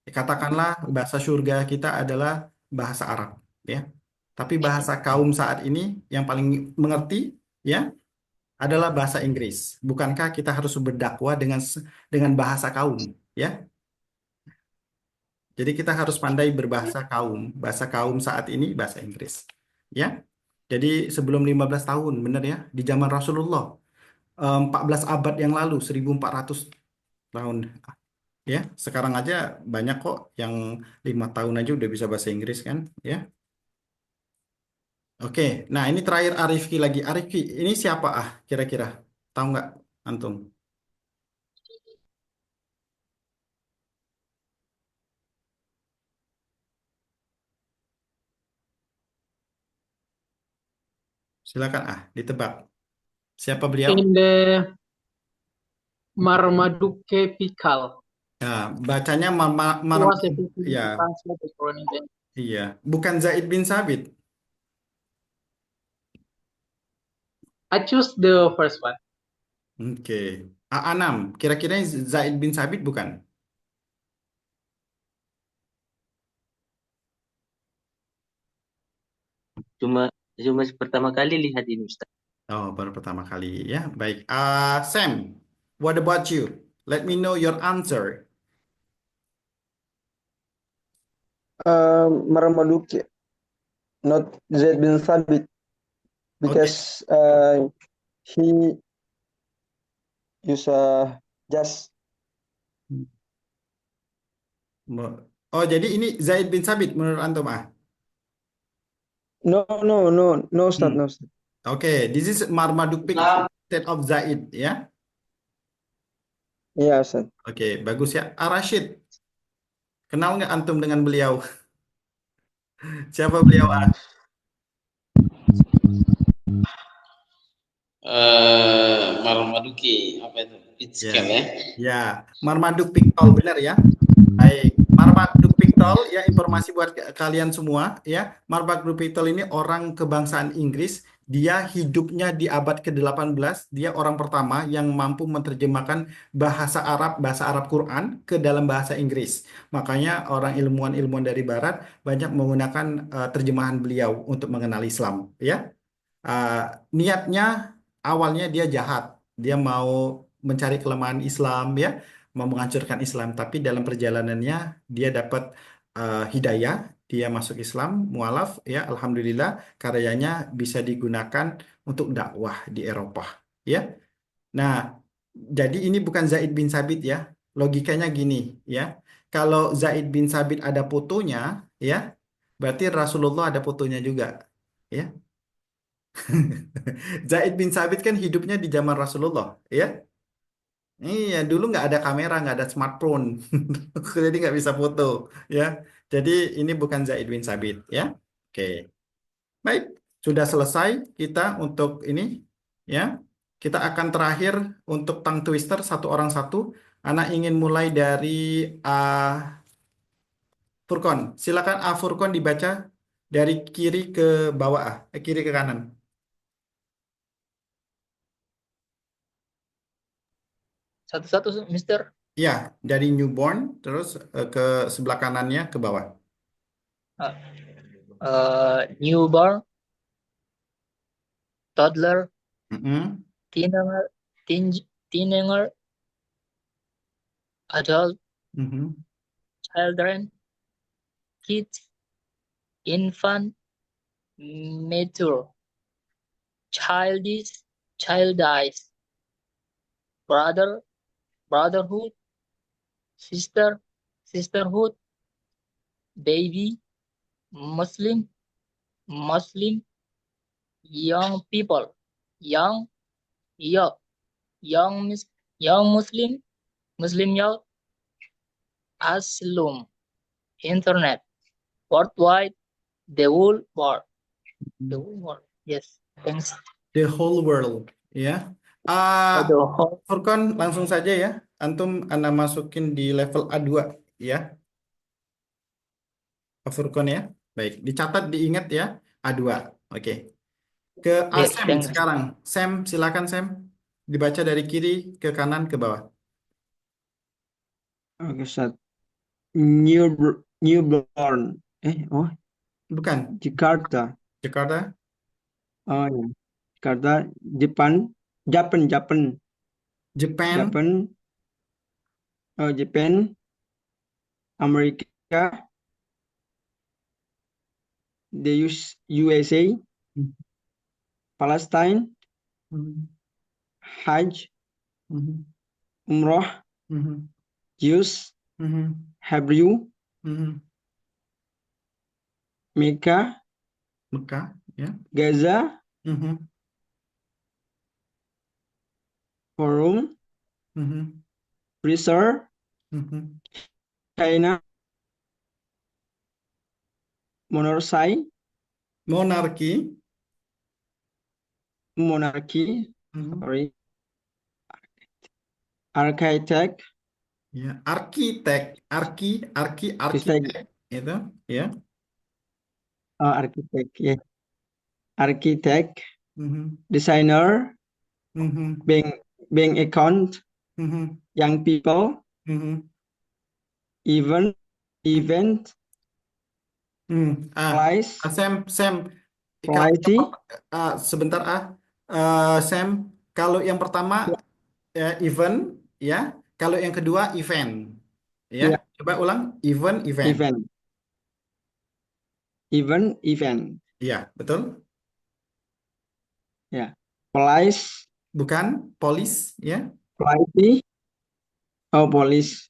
katakanlah bahasa surga kita adalah bahasa Arab. Ya, tapi bahasa kaum saat ini yang paling mengerti, ya, adalah bahasa Inggris. Bukankah kita harus berdakwah dengan bahasa kaum? Ya, jadi kita harus pandai berbahasa kaum. Bahasa kaum saat ini bahasa Inggris. Ya. Jadi sebelum 15 tahun, benar ya, di zaman Rasulullah, 14 abad yang lalu, 1400 tahun. Ya, sekarang aja banyak kok yang 5 tahun aja udah bisa bahasa Inggris kan, ya. Oke, nah ini terakhir Arifki lagi. Arifki, ini siapa kira-kira? Tahu nggak antum? Silakan ditebak. Siapa beliau? In the Marmaduke Pikal. Nah, bacanya Was a ya, translated for anything. iya, bukan Zaid bin Sabit. I choose the first one. Oke. A6, kira-kira Zaid bin Sabit bukan? Cuma cuma pertama kali lihat ini Ustaz. Oh, baru pertama kali ya. Baik. Sam, what about you? Let me know your answer. Marmaduke, not Zaid bin Thabit, because he use just. Oh, jadi ini Zaid bin Sabit menurut antum No, Ustaz, no, Ustaz. Oke, this is Marmaduke instead of Zaid ya. Iya, Ustaz. Oke, bagus ya. Rashid, kenal nggak antum dengan beliau? Siapa beliau Marmaduke apa itu? Pitchcam ya. Ya, Marmaduke Piktol benar ya. Baik, Marmaduke Piktol ya, informasi buat kalian semua ya. Marmaduke Piktol ini orang kebangsaan Inggris. Dia hidupnya di abad ke-18. Dia orang pertama yang mampu menerjemahkan bahasa Arab Quran ke dalam bahasa Inggris. Makanya orang ilmuwan-ilmuwan dari barat banyak menggunakan terjemahan beliau untuk mengenal Islam ya. Niatnya awalnya dia jahat. Dia mau mencari kelemahan Islam ya, mau menghancurkan Islam, tapi dalam perjalanannya dia dapat hidayah, dia masuk Islam, mualaf ya, alhamdulillah karyanya bisa digunakan untuk dakwah di Eropa ya. Nah, jadi ini bukan Zaid bin Sabit ya. Logikanya gini ya. Kalau Zaid bin Sabit ada fotonya ya, berarti Rasulullah ada fotonya juga ya. Zaid bin Sabit kan hidupnya di zaman Rasulullah ya. Iya, dulu nggak ada kamera, nggak ada smartphone, jadi nggak bisa foto ya. Jadi ini bukan Zaid bin Sabit ya. Oke, baik, sudah selesai kita untuk ini ya. Kita akan terakhir untuk tongue twister satu orang satu. Anak ingin mulai dari Furkon. Silakan Furkon dibaca dari kiri ke bawah, kiri ke kanan. Satu-satu, Mister. Ya, dari newborn terus ke sebelah kanannya ke bawah. Newborn, toddler, Mm-mm. teenager, teenager, adult, Mhm. children, kids, infant, mature, childish, brother, brotherhood, sisterhood, baby, Muslim, young people, young, Muslim youth, asylum, internet, worldwide, the whole world. Yes, thanks. The whole world ya. The whole. Furkon langsung saja ya. Antum Anda masukin di level A2 ya. Furkon ya. Baik, dicatat diingat ya A2. Oke. Ke Yes, Sam thanks. sekarang. Sam, silakan Sam. Dibaca dari kiri ke kanan ke bawah. Oke, Ustaz. Newborn. Bukan. Jakarta. Jakarta. Oh ya. Jakarta, Japan. Japan. Japan, Amerika, the USA, Palestine, Hajj, Umrah, Jews, Hebrew, Mecca, Mekah ya. Gaza, Forum, Research, China, Monarchy, sorry, architect, ya, arsitek itu ya. architect, ya. Architect, designer, bank account, young people, event, place, Sam, quality. sebentar Sam, kalau yang pertama event ya, kalau yang kedua event ya. Ya. Coba ulang, event. Iya, betul. Ya. Place, Bukan polis ya. quality. Oh, police.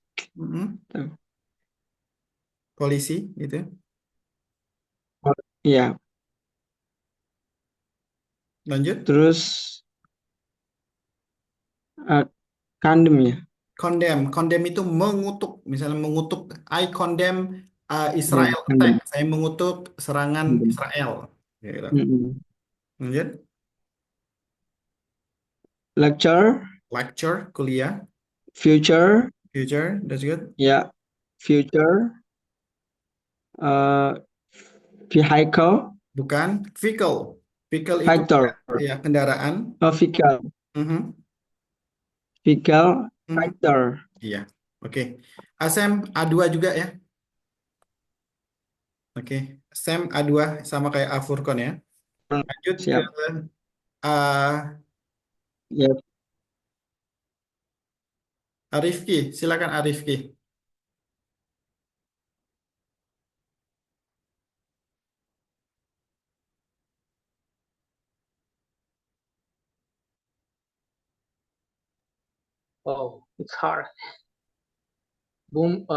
Polisi gitu. Iya. Lanjut. Terus condemn ya. Condemn itu mengutuk. Misalnya mengutuk, I condemn Israel Condemn. attack. Saya mengutuk serangan Israel. Gitu. Lanjut. Lecture, kuliah. Future, that's good. ya. Future. Vehicle. Bukan, vehicle. Vehicle itu Factor. ya kendaraan. Vehicle. Vehicle. Factor. Iya. Oke. Sam A2 juga ya. Oke. Sam A2 sama kayak Furkon ya. Lanjut Siap. ke Ya. Arifki, silakan Arifki. Oh, it's hard. Bombing,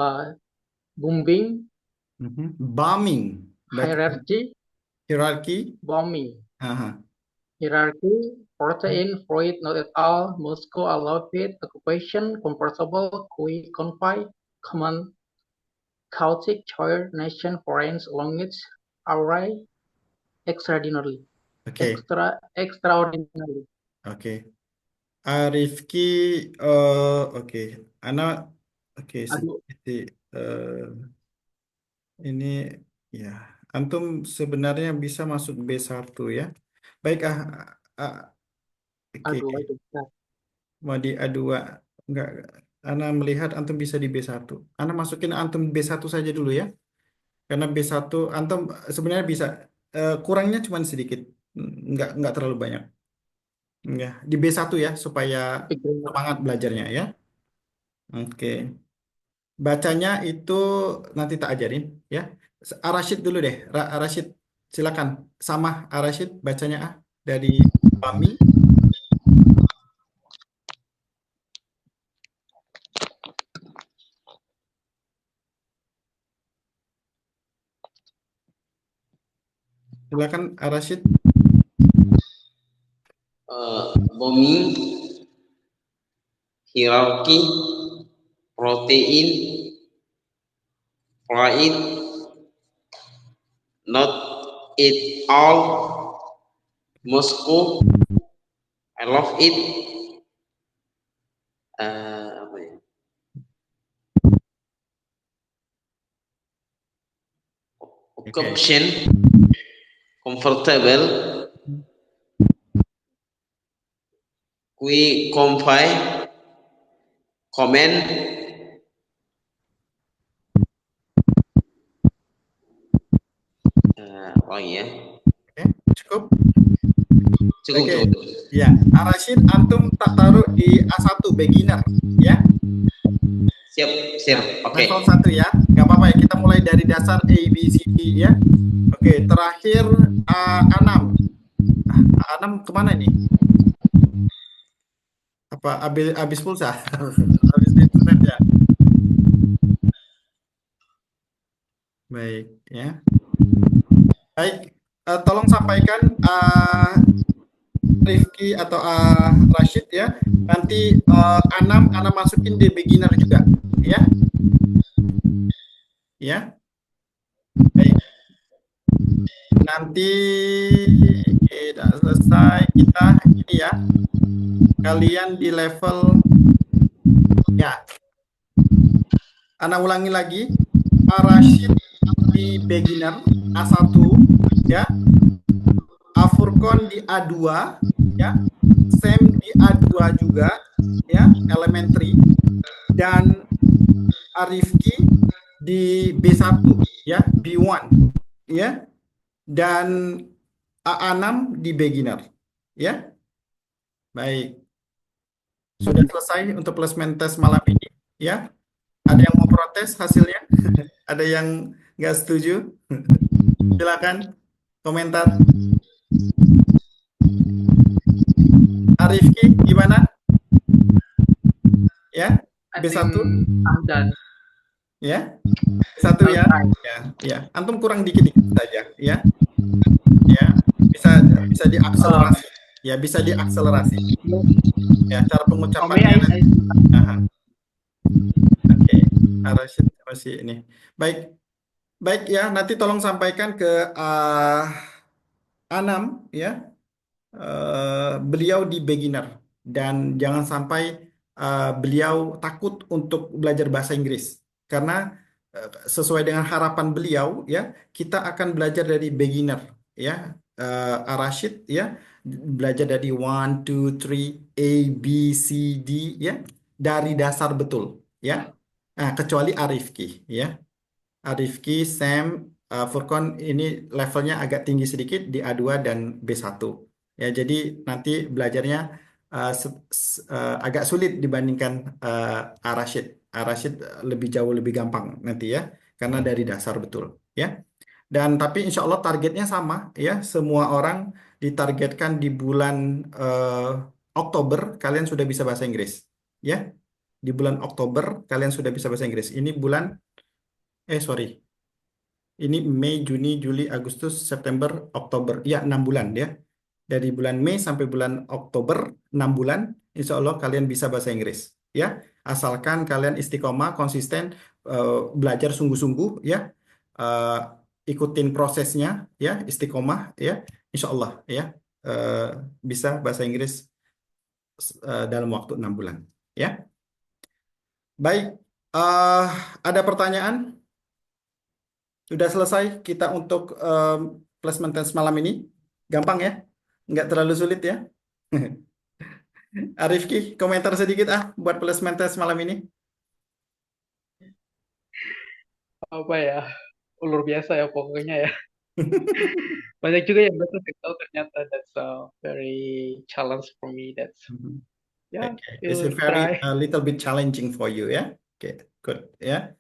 Bombing, hierarchy, hierarchy. bombing, Aha. hierarchy, protein, Freud, not at all, Moscow, I love it, occupation, comfortable, quick, confide, common, chaotic, choir, nation, foreign, language, array, extraordinary, Oke, extraordinary. oke. Arifki, oke. Anak, oke, Aduh, ini ya, antum sebenarnya bisa masuk B1 ya. Baik, oke. aduh, itu. Mau di A2, enggak. Ana melihat antum bisa di B1. Ana masukin antum B1 saja dulu ya. Karena B1 antum sebenarnya bisa, kurangnya cuma sedikit. Enggak terlalu banyak. Ya, di B1 ya supaya semangat belajarnya ya. Oke. Bacanya itu nanti tak ajarin ya. Arashid dulu deh. Arashid silakan. Sama Arashid bacanya dari Bami. Silakan Arashid. Bombing, hierarchy, protein, fluid, not it all, Moscow, I love it. Apa ya? Occupation, comfortable, we confide, comment, lagi ya. Oke, cukup. Cukup, Oke. cukup. Ya, Arashid antum tak taruh di A1 beginner ya. Siap, siap. Oke. Level 1 ya. Nggak apa-apa ya, kita mulai dari dasar A, B, C, D ya. Oke, terakhir A6. A6 kemana ini? Apa habis pulsa? Habis internet ya. Baik ya. Baik, tolong sampaikan Rifki atau Rashid ya. Nanti A6 Ana masukin di beginner juga ya. Ya. Baik. Nanti kita selesai kita ini ya. Kalian di level ya. Ana ulangi lagi. Rashid di beginner A1 ya. Furqon di A2 ya. Sam di A2 juga ya, elementary, dan Arifki di B1 ya, B1 ya, dan A6 di beginner ya. Baik, sudah selesai untuk placement test malam ini ya. Ada yang mau protes hasilnya? Ada yang nggak setuju? Silakan komentar. Arifki gimana? Ya, B1? Ya, B1 ya. Ya. Antum kurang dikit-dikit saja ya. Ya, bisa diakselerasi. Ya, bisa diakselerasi. Ya, cara pengucapannya. Oke, Rashid masih ini. Baik. Baik ya, nanti tolong sampaikan ke A6 ya. Beliau di beginner dan jangan sampai beliau takut untuk belajar bahasa Inggris karena sesuai dengan harapan beliau ya, kita akan belajar dari beginner ya. Rashid ya, belajar dari 1 2 3 A B C D ya, dari dasar betul ya. Nah, kecuali Arifki ya. Arifki, Sam, Furqon ini levelnya agak tinggi sedikit di A2 dan B1 ya. Jadi nanti belajarnya agak sulit dibandingkan Ar-Rasyid. Ar-Rasyid lebih jauh lebih gampang nanti ya, karena dari dasar betul ya. Dan tapi insya Allah targetnya sama ya, semua orang ditargetkan di bulan Oktober kalian sudah bisa bahasa Inggris ya. Di bulan Oktober kalian sudah bisa bahasa Inggris. Ini bulan sorry. Ini Mei, Juni, Juli, Agustus, September, Oktober. Ya, 6 bulan ya. Dari bulan Mei sampai bulan Oktober, 6 bulan, insya Allah kalian bisa bahasa Inggris. Ya, asalkan kalian istiqomah, konsisten, belajar sungguh-sungguh, ya, eh, ikutin prosesnya, ya, istiqomah, ya, insya Allah, ya, eh, bisa bahasa Inggris dalam waktu 6 bulan. Ya, baik. Eh, ada pertanyaan? Sudah selesai kita untuk placement test malam ini. Gampang ya? Nggak terlalu sulit ya? Arifki, komentar sedikit buat placement test malam ini. Apa ya? Luar biasa ya pokoknya ya. Banyak juga yang betul tahu ternyata that's a very challenge for me. That's yeah, Okay. It's a try. little bit challenging for you ya. Okay, good ya.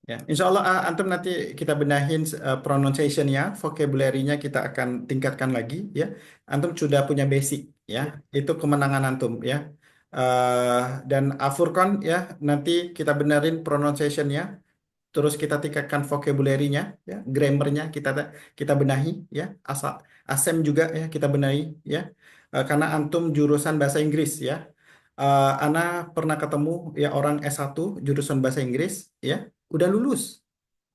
Ya, insya Allah antum nanti kita benahin pronunciation-nya, vocabulary-nya kita akan tingkatkan lagi ya. Antum sudah punya basic ya, itu kemenangan antum ya. Dan Afurkon ya, nanti kita benerin pronunciation-nya, terus kita tingkatkan vocabulary-nya ya, grammar-nya kita benahi ya. Asem juga ya kita benahi ya. Karena antum jurusan bahasa Inggris ya. Ana pernah ketemu ya orang S1 jurusan bahasa Inggris ya, udah lulus.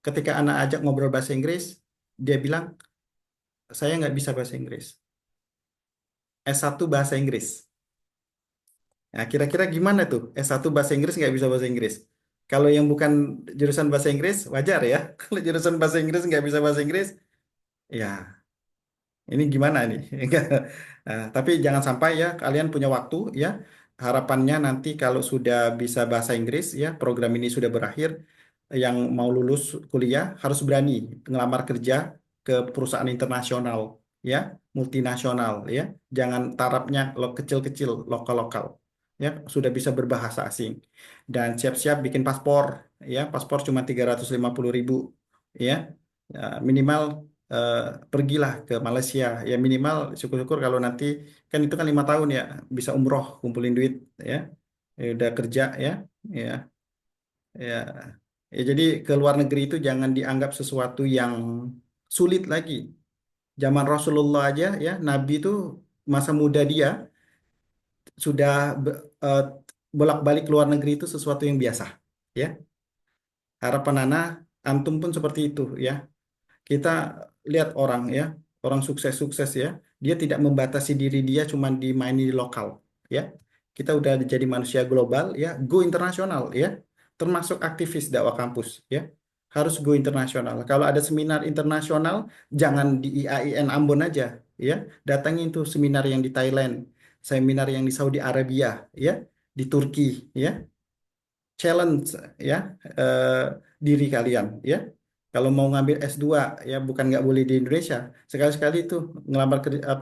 Ketika anak ajak ngobrol bahasa Inggris, dia bilang, saya nggak bisa bahasa Inggris. S1 bahasa Inggris. Nah, kira-kira gimana tuh? S1 bahasa Inggris nggak bisa bahasa Inggris. Kalau yang bukan jurusan bahasa Inggris, wajar ya. Kalau jurusan bahasa Inggris nggak bisa bahasa Inggris, ya ini gimana nih? Nah, tapi jangan sampai ya kalian punya waktu ya. Harapannya nanti kalau sudah bisa bahasa Inggris ya, program ini sudah berakhir, yang mau lulus kuliah harus berani ngelamar kerja ke perusahaan internasional ya, multinasional ya. Jangan tarafnya kecil-kecil, lokal-lokal. Ya, sudah bisa berbahasa asing. Dan siap-siap bikin paspor ya, paspor cuma 350.000 ya. Ya, minimal eh, pergilah ke Malaysia ya, minimal syukur-syukur kalau nanti kan itu kan 5 tahun ya, bisa umroh kumpulin duit ya. Udah kerja ya ya ya ya, jadi ke luar negeri itu jangan dianggap sesuatu yang sulit lagi. Zaman Rasulullah aja ya, Nabi itu masa muda dia sudah eh, bolak-balik ke luar negeri itu sesuatu yang biasa ya. Harapan Nana antum pun seperti itu ya. Kita lihat orang ya, orang sukses-sukses ya, dia tidak membatasi diri dia cuma dimaini di lokal ya. Kita udah jadi manusia global ya, go internasional ya, termasuk aktivis dakwah kampus ya. Harus go internasional. Kalau ada seminar internasional, jangan di IAIN Ambon aja ya. Datangi itu seminar yang di Thailand, seminar yang di Saudi Arabia ya, di Turki ya. Challenge ya eh, diri kalian ya. Kalau mau ngambil S2 ya, bukan nggak boleh di Indonesia. Sekali-sekali itu ngelamar kerja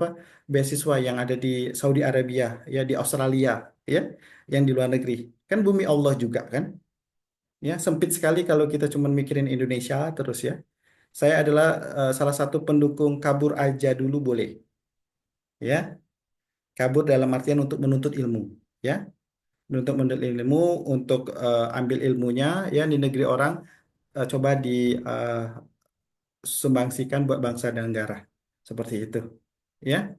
beasiswa yang ada di Saudi Arabia ya, di Australia ya, yang di luar negeri. Kan bumi Allah juga kan. Ya, sempit sekali kalau kita cuma mikirin Indonesia terus ya. Saya adalah salah satu pendukung kabur aja dulu boleh. Ya, kabur dalam artian untuk menuntut ilmu ya. Untuk menuntut ilmu, untuk ambil ilmunya ya di negeri orang, coba disumbangsikan buat bangsa dan negara seperti itu ya.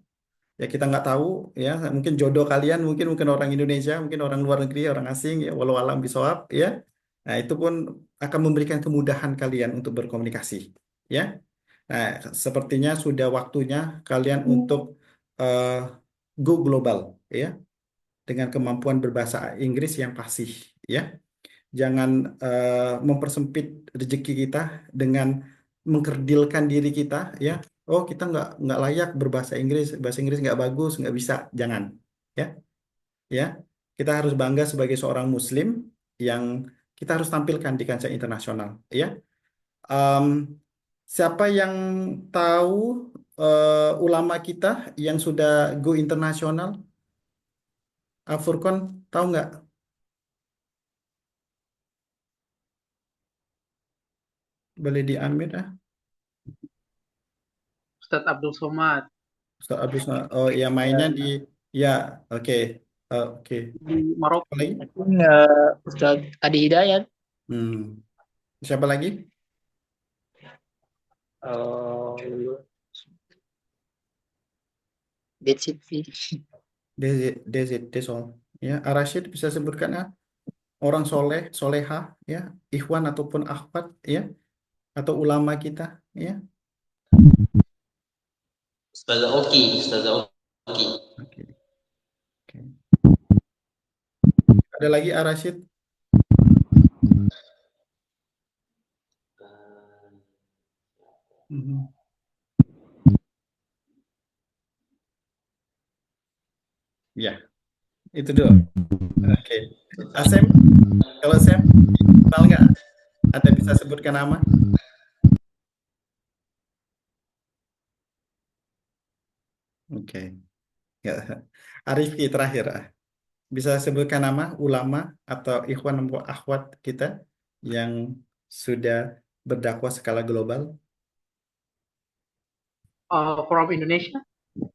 Ya kita nggak tahu ya, mungkin jodoh kalian mungkin orang Indonesia, mungkin orang luar negeri, orang asing ya, walau alam bisawab ya. Nah itu pun akan memberikan kemudahan kalian untuk berkomunikasi ya. Nah sepertinya sudah waktunya kalian untuk eh, go global ya, dengan kemampuan berbahasa Inggris yang fasih ya. Jangan mempersempit rezeki kita dengan mengkerdilkan diri kita ya. Oh kita nggak layak berbahasa Inggris, bahasa Inggris nggak bagus, nggak bisa. Jangan ya ya. Kita harus bangga sebagai seorang Muslim yang kita harus tampilkan di kancah internasional ya. Em, siapa yang tahu ulama kita yang sudah go internasional? Furkon, tahu nggak? Boleh diambil ah. Ustadz Abdul Somad Ustaz Abdul Somad. Oh ya mainnya di ya oke. Oke. di Maroko. Siapa lagi? I think Ustadz Adi Hidayat. Hmm. Siapa lagi? Uh, that's it. Desol. Ya, Arashid bisa sebutkan ah, orang soleh, soleha, ya, ikhwan ataupun akhwat, ya, atau ulama kita, ya. Ustazah Oki, Ustazah Oki. Oke. Oke. Ada lagi Arashid? Mhm. Ya, itu dulu. Oke. Asem, kalau Sam, kenal nggak? Ada bisa sebutkan nama? Oke. Ya. Arifki terakhir, ah. Bisa sebutkan nama ulama atau ikhwan atau akhwat kita yang sudah berdakwah skala global? From Indonesia.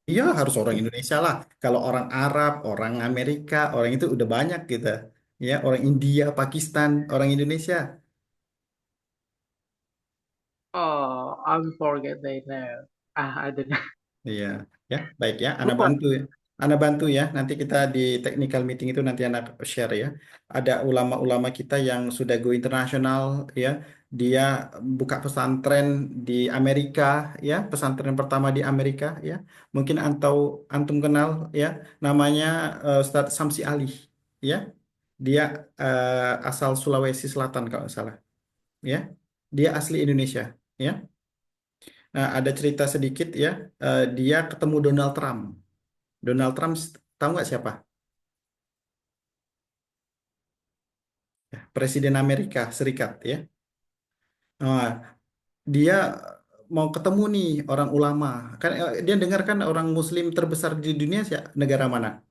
Iya, harus orang Indonesia lah. Kalau orang Arab, orang Amerika, orang itu udah banyak kita. Ya, orang India, Pakistan, orang Indonesia. I'm forget their name. I don't know. Iya, ya, baik ya. Anak Lupa. bantu ya. Anak bantu ya. Nanti kita di technical meeting itu nanti anak share ya. Ada ulama-ulama kita yang sudah go internasional ya. Dia buka pesantren di Amerika ya, pesantren pertama di Amerika ya. Mungkin antum kenal ya. Namanya Ustadz Samsi Ali ya. Dia asal Sulawesi Selatan kalau nggak salah ya. Dia asli Indonesia ya. Nah, ada cerita sedikit ya. Dia ketemu Donald Trump. Donald Trump tahu nggak siapa? Ya, Presiden Amerika Serikat ya. Nah, dia mau ketemu nih orang ulama. Kan dia dengar kan orang Muslim terbesar di dunia negara mana?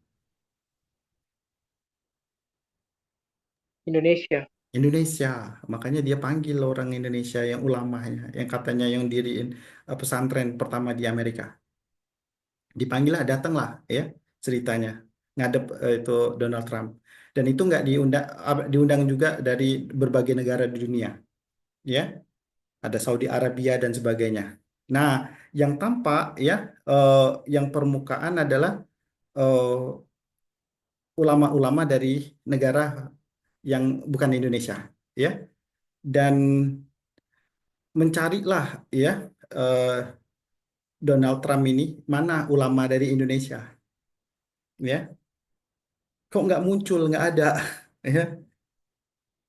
Indonesia. Indonesia. Makanya dia panggil orang Indonesia yang ulamanya, yang katanya yang diriin pesantren pertama di Amerika. Dipanggil lah, datanglah ya ceritanya ngadep itu Donald Trump. Dan itu nggak diundang juga dari berbagai negara di dunia, ya. Ada Saudi Arabia dan sebagainya. Nah, yang tampak ya, eh, yang permukaan adalah eh, ulama-ulama dari negara yang bukan Indonesia, ya. Dan mencarilah ya eh, Donald Trump ini mana ulama dari Indonesia, ya. Kok nggak muncul, nggak ada, ya.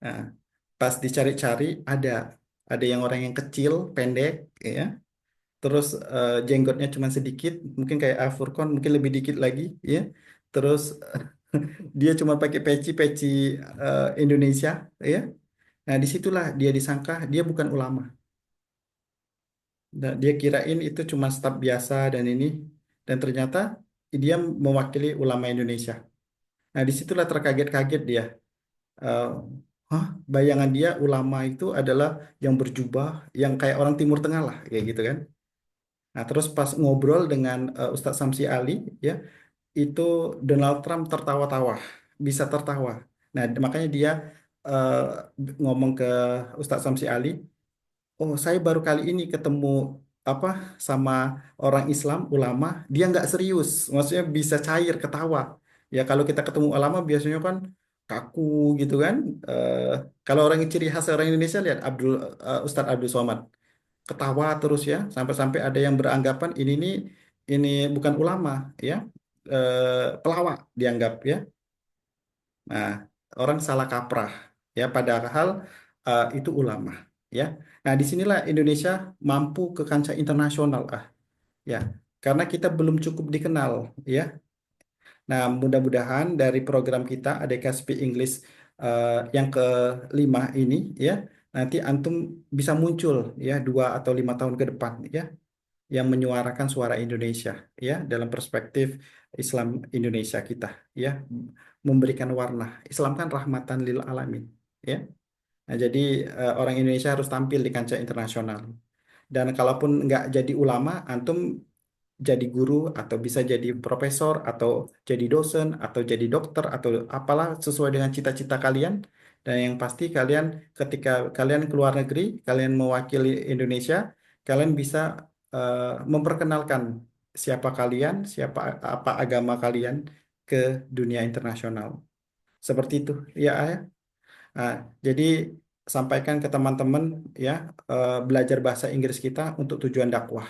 Nah, pas dicari-cari ada yang orang yang kecil, pendek, ya. Terus jenggotnya cuma sedikit, mungkin kayak Afurkon, mungkin lebih dikit lagi, ya. Terus dia cuma pakai peci-peci Indonesia, ya. Nah, disitulah dia disangka dia bukan ulama. Nah, dia kirain itu cuma staf biasa dan ini, dan ternyata dia mewakili ulama Indonesia. Nah, disitulah terkaget-kaget dia. Eh, Hah, bayangan dia ulama itu adalah yang berjubah, yang kayak orang Timur Tengah lah, kayak gitu kan. Nah, terus pas ngobrol dengan Ustadz Samsi Ali, ya, itu Donald Trump tertawa-tawa, bisa tertawa. Nah, makanya dia eh, ngomong ke Ustadz Samsi Ali, oh, saya baru kali ini ketemu apa sama orang Islam ulama, dia nggak serius, maksudnya bisa cair ketawa. Ya kalau kita ketemu ulama biasanya kan kaku gitu kan. Eh, Kalau orang ciri khas orang Indonesia lihat Ustadz Abdul Somad ketawa terus ya, sampai-sampai ada yang beranggapan ini bukan ulama ya, pelawak dianggap ya. Nah, orang salah kaprah ya, padahal itu ulama ya. Nah, disinilah Indonesia mampu ke kancah internasional ya, karena kita belum cukup dikenal ya. Nah, mudah-mudahan dari program kita Adeka Speak English yang kelima ini ya, nanti antum bisa muncul ya 2 atau 5 tahun ke depan ya, yang menyuarakan suara Indonesia ya dalam perspektif Islam Indonesia kita, ya, memberikan warna. Islam kan rahmatan lil alamin, ya. Nah, jadi orang Indonesia harus tampil di kancah internasional. Dan kalaupun nggak jadi ulama, antum jadi guru atau bisa jadi profesor atau jadi dosen atau jadi dokter atau apalah sesuai dengan cita-cita kalian. Dan yang pasti kalian ketika kalian keluar negeri, kalian mewakili Indonesia, kalian bisa memperkenalkan siapa kalian, siapa apa agama kalian ke dunia internasional. Seperti itu, ya, Ayah. Nah, jadi sampaikan ke teman-teman ya, belajar bahasa Inggris kita untuk tujuan dakwah.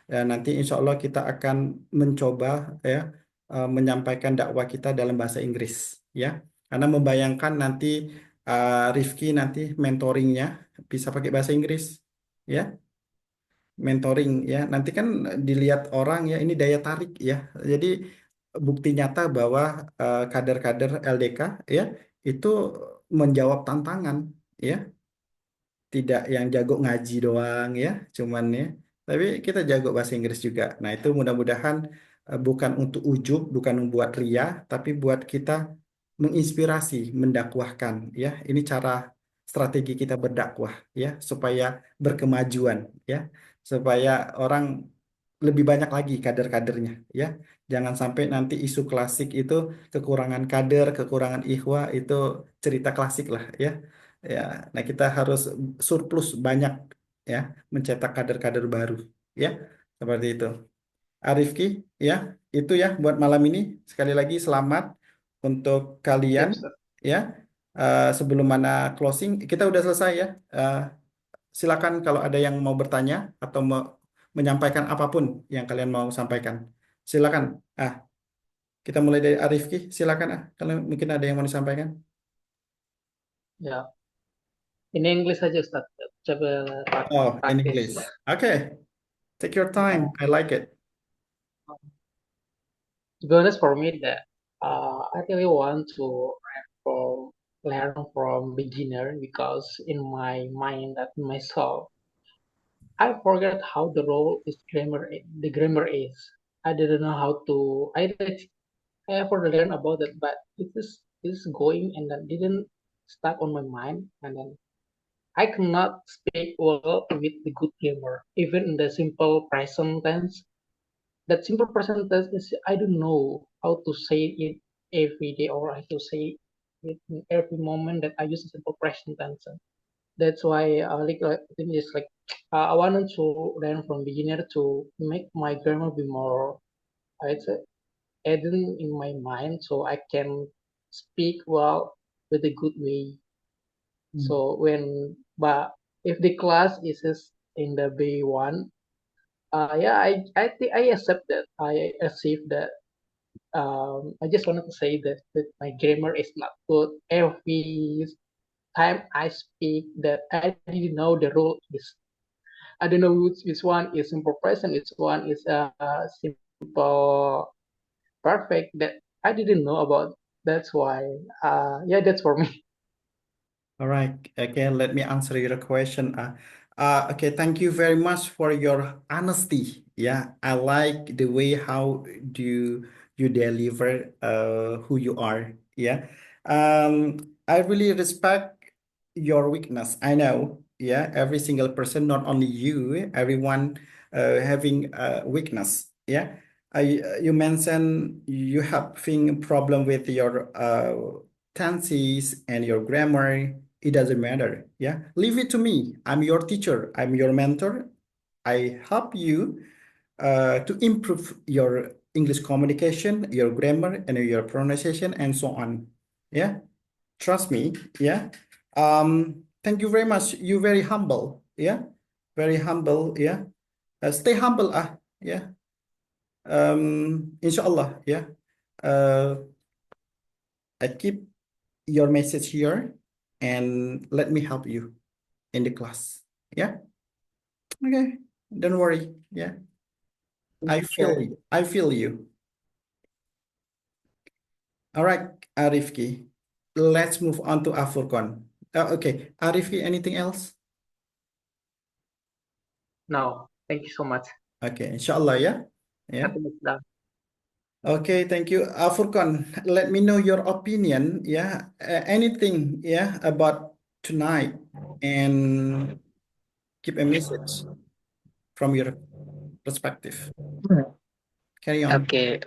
Dan nanti insya Allah kita akan mencoba ya, menyampaikan dakwah kita dalam bahasa Inggris ya. Karena membayangkan nanti Rifki nanti mentoringnya bisa pakai bahasa Inggris ya, mentoring ya. Nanti kan dilihat orang ya, ini daya tarik ya. Jadi bukti nyata bahwa kader-kader LDK ya itu menjawab tantangan ya, tidak yang jago ngaji doang ya, cuman ya, tapi kita jago bahasa Inggris juga. Nah, itu mudah-mudahan bukan untuk ujub, bukan membuat ria, tapi buat kita menginspirasi, mendakwahkan ya. Ini cara strategi kita berdakwah ya, supaya berkemajuan ya, supaya orang lebih banyak lagi kader-kadernya ya. Jangan sampai nanti isu klasik itu kekurangan kader, kekurangan ikhwah itu cerita klasik lah ya. Ya, nah kita harus surplus banyak ya, mencetak kader-kader baru ya, seperti itu. Arifki, ya, itu ya buat malam ini. Sekali lagi selamat untuk kalian Yes, Ustaz. ya. Sebelum mana closing, kita udah selesai ya. Silakan kalau ada yang mau bertanya atau menyampaikan apapun yang kalian mau sampaikan. Silakan. Kita mulai dari Arifki. Silakan kalau mungkin ada yang mau disampaikan. Ya, in English saja Ustaz. Coba Oh, in praktis. English. Okay. Take your time. I like it. To be honest, for me, that I really want to learn from beginner, because in my mind, that in my soul, I forget how the role is the grammar is. I didn't know how to. I ever learn about it, but it is going, and then didn't stuck on my mind, and then I cannot speak well with the good grammar, even in the simple present tense. That simple present tense is, I don't know how to say it every day, or I have to say it in every moment that I use a simple present tense. That's why I think it's like I wanted to learn from beginner to make my grammar be more, I'd say, hidden in my mind, so I can speak well with a good way. So but if the class is in the B1, yeah, I think I accept that. I accept that. I just wanted to say that my grammar is not good. Every time I speak, that I didn't know the rule is. I don't know which one is simple present, which one is simple perfect. That I didn't know about. That's why. Yeah, that's for me. All right. Okay, let me answer your question. Okay, thank you very much for your honesty. Yeah, I like the way how do you deliver who you are. Yeah. I really respect your weakness. I know. Yeah, every single person, not only you, everyone having weakness. Yeah. You mentioned you having problem with your tenses and your grammar. It doesn't matter. Yeah. Leave it to me. I'm your teacher. I'm your mentor. I help you to improve your English communication, your grammar, and your pronunciation, and so on. Yeah. Trust me. Yeah. Thank you very much. You very humble. Yeah. Very humble. Yeah. Stay humble. Yeah. Inshallah. Yeah. I keep your message here and let me help you in the class. Yeah. Okay. Don't worry. Yeah. I feel you. I feel you. All right, Arifki. Let's move on to Afurkon. Okay. Arifki, anything else? No, thank you so much. Okay. Inshallah, yeah. I think it's done. Okay, thank you. Furqan, let me know your opinion, yeah, anything, yeah, about tonight, and give a message from your perspective. Carry on. Oke,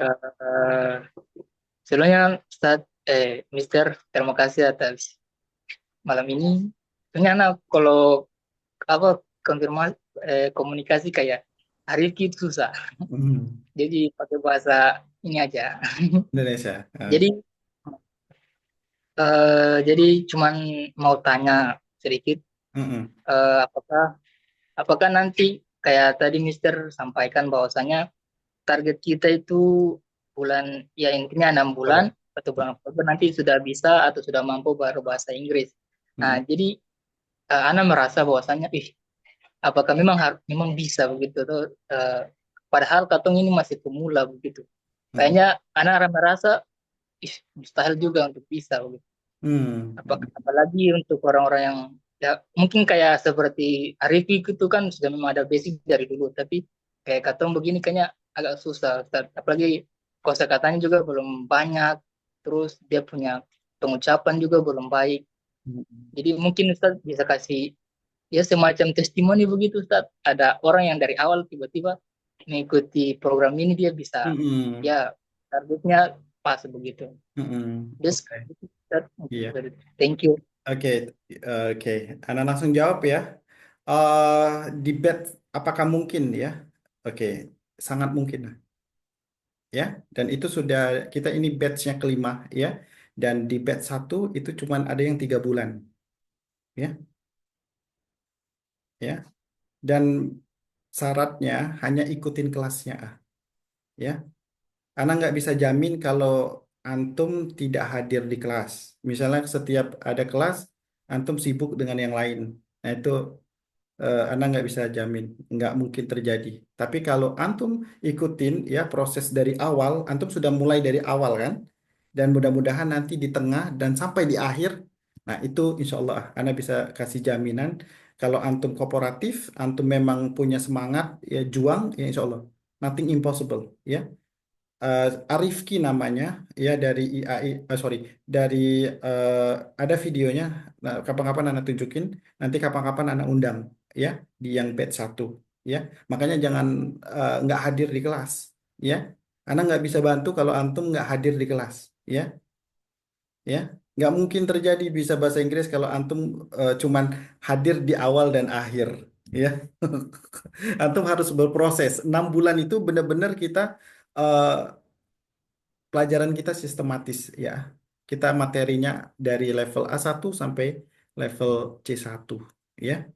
sebelumnya Ustadz, Mister, terima kasih atas malam ini. Sebenarnya anak kalau apa konfirmasi komunikasi kayak Arifki itu susah. Jadi pakai bahasa ini aja. Indonesia. Jadi cuman mau tanya sedikit, apakah nanti kayak tadi Mister sampaikan bahwasanya target kita itu bulan, ya intinya 6 bulan atau bulan Oktober nanti sudah bisa atau sudah mampu baru bahasa Inggris. Nah, jadi Ana merasa bahwasanya, apakah memang bisa begitu tuh? Padahal Katong ini masih pemula begitu. Kayaknya Ana merasa mustahil juga untuk bisa begitu. Apalagi untuk orang-orang yang ya mungkin kayak seperti Arifi itu kan sudah memang ada basic dari dulu, tapi kayak Katong begini kayaknya agak susah, Ustaz. Apalagi kosakatanya juga belum banyak, terus dia punya pengucapan juga belum baik. Jadi mungkin Ustaz bisa kasih ya semacam testimoni begitu, Ustaz. Ada orang yang dari awal tiba-tiba mengikuti program ini, dia bisa ya targetnya pas begitu. Just Iya. thank you. Oke, Ana langsung jawab ya. Debate apakah mungkin ya? Oke, sangat mungkin ya. Dan itu sudah kita ini batch-nya kelima ya. Dan di batch 1 itu cuman ada yang 3 bulan ya, ya. Dan syaratnya hanya ikutin kelasnya ya. Ana nggak bisa jamin kalau antum tidak hadir di kelas. Misalnya setiap ada kelas, antum sibuk dengan yang lain. Nah itu Anda nggak bisa jamin, nggak mungkin terjadi. Tapi kalau antum ikutin ya proses dari awal, antum sudah mulai dari awal kan, dan mudah-mudahan nanti di tengah dan sampai di akhir, nah itu insya Allah Anda bisa kasih jaminan. Kalau antum kooperatif, antum memang punya semangat, ya juang, ya insya Allah, nothing impossible, ya. Arifki namanya ya dari IAI, sorry, dari ada videonya. Nah, kapan-kapan anak tunjukin, nanti kapan-kapan anak undang ya di yang batch 1 ya. Makanya jangan nggak hadir di kelas ya. Anak nggak bisa bantu kalau antum nggak hadir di kelas ya. Ya, nggak mungkin terjadi bisa bahasa Inggris kalau antum cuman hadir di awal dan akhir ya. Antum harus berproses. 6 bulan itu benar-benar kita eh, pelajaran kita sistematis ya. Kita materinya dari level A1 sampai level C1 ya.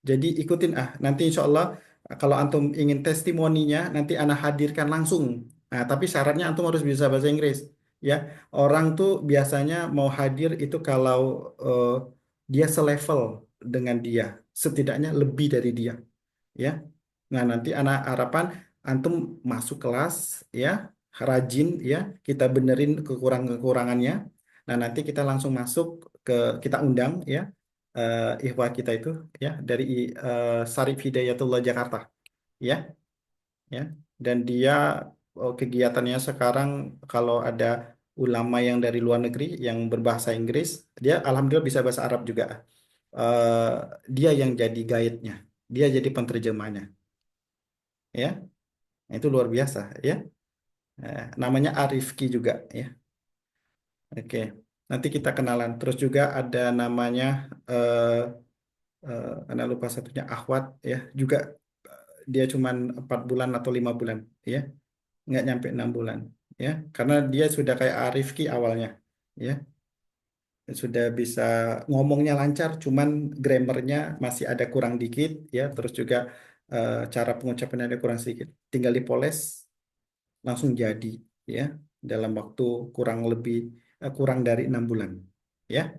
Jadi ikutin nanti insya Allah kalau antum ingin testimoninya nanti ana hadirkan langsung. Nah, tapi syaratnya antum harus bisa bahasa Inggris ya. Orang tuh biasanya mau hadir itu kalau dia selevel dengan dia, setidaknya lebih dari dia ya. Nah, nanti anak harapan antum masuk kelas ya, rajin ya, kita benerin kekurangan-kekurangannya. Nah, nanti kita langsung masuk ke kita undang ya ihwa kita itu ya dari Sarif Hidayatullah Jakarta ya, ya. Dan dia kegiatannya sekarang kalau ada ulama yang dari luar negeri yang berbahasa Inggris, dia alhamdulillah bisa bahasa Arab juga. Eh, dia yang jadi guide-nya, dia jadi penterjemahnya ya. Itu luar biasa ya. Namanya Arifki juga ya. Oke. Nanti kita kenalan. Terus juga ada namanya anak lupa satunya Ahwat ya. Juga dia cuman 4 bulan atau 5 bulan ya. Nggak nyampe 6 bulan ya. Karena dia sudah kayak Arifki awalnya ya. Sudah bisa ngomongnya lancar, cuman grammarnya masih ada kurang dikit ya. Terus juga cara pengucapannya ada kurang sedikit. Tinggal dipoles langsung jadi ya dalam waktu kurang dari 6 bulan ya.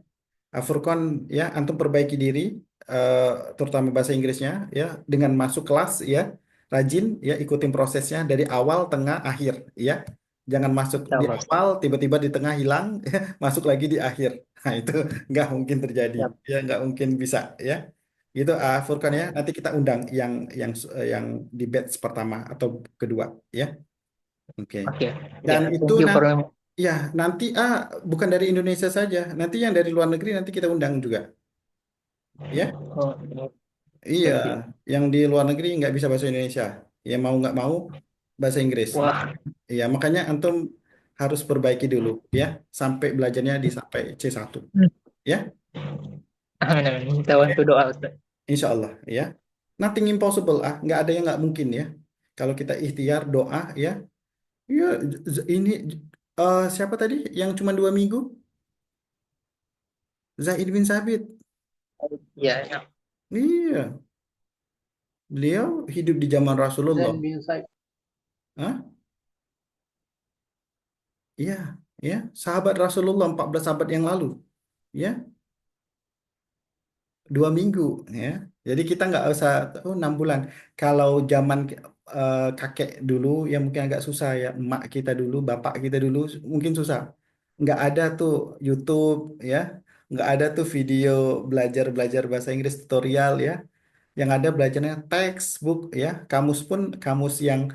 Furqan ya antum perbaiki diri eh, terutama bahasa Inggrisnya ya dengan masuk kelas ya, rajin ya, ikutin prosesnya dari awal tengah akhir ya, jangan masuk di awal tiba-tiba di tengah hilang ya, masuk lagi di akhir. Nah itu nggak mungkin terjadi ya, nggak mungkin bisa ya. Gitu Furqan ya, nanti kita undang yang di batch pertama atau kedua ya. Oke. Oke. Dan Ya, itu thank you for ya nanti bukan dari Indonesia saja, nanti yang dari luar negeri nanti kita undang juga, ya. oh, Iya, thank you. yang di luar negeri nggak bisa bahasa Indonesia, ya mau nggak mau bahasa Inggris. Wah, Iya, makanya antum harus perbaiki dulu, ya, sampai belajarnya di sampai C1, ya. amin amin. Minta bantu doa Ustaz. Insya Allah, ya. Nothing impossible, nggak ada yang nggak mungkin, ya. Kalau kita ikhtiar doa, ya, ya ini siapa tadi yang cuma 2 minggu? Zaid bin Sabit. Ya, ya. Iya, beliau hidup di zaman Rasulullah. Zaid bin Said. Hah? Iya, ya, sahabat Rasulullah 14 sahabat yang lalu, ya, 2 minggu, ya. Jadi kita nggak usah 6 bulan. Kalau zaman kakek dulu, ya mungkin agak susah ya. Emak kita dulu, bapak kita dulu, mungkin susah. Nggak ada tuh YouTube, ya, nggak ada tuh video belajar belajar bahasa Inggris tutorial, ya. Yang ada belajarnya textbook, ya, kamus pun kamus yang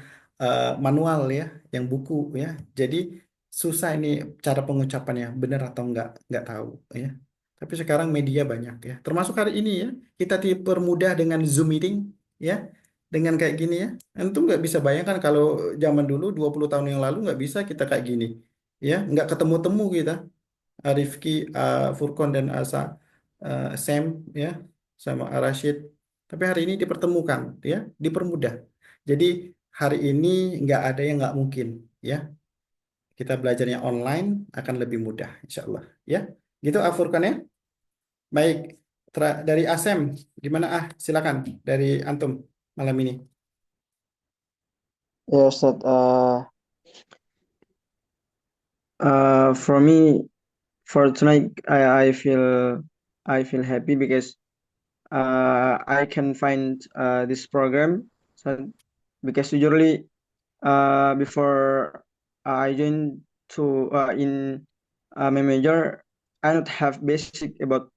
manual, ya, yang buku, ya. Jadi susah ini cara pengucapannya benar atau nggak tahu, ya. Tapi sekarang media banyak, ya. Termasuk hari ini, ya, kita dipermudah dengan Zoom meeting, ya. Dengan kayak gini, ya. Itu nggak bisa bayangkan kalau zaman dulu 20 tahun yang lalu nggak bisa kita kayak gini, ya. Nggak ketemu-temu kita. Rifki, Furkon dan Asa, Sam, ya, sama Rashid. Tapi hari ini dipertemukan, ya, dipermudah. Jadi hari ini nggak ada yang nggak mungkin, ya. Kita belajarnya online akan lebih mudah, insya Allah, ya. Gitu, Furkon, ya. Baik, dari Asem, gimana? Silakan dari antum malam ini. Ya Ustaz, for me, for tonight, I feel happy because I can find this program. So because usually before I joined to in my major, I don't have basic about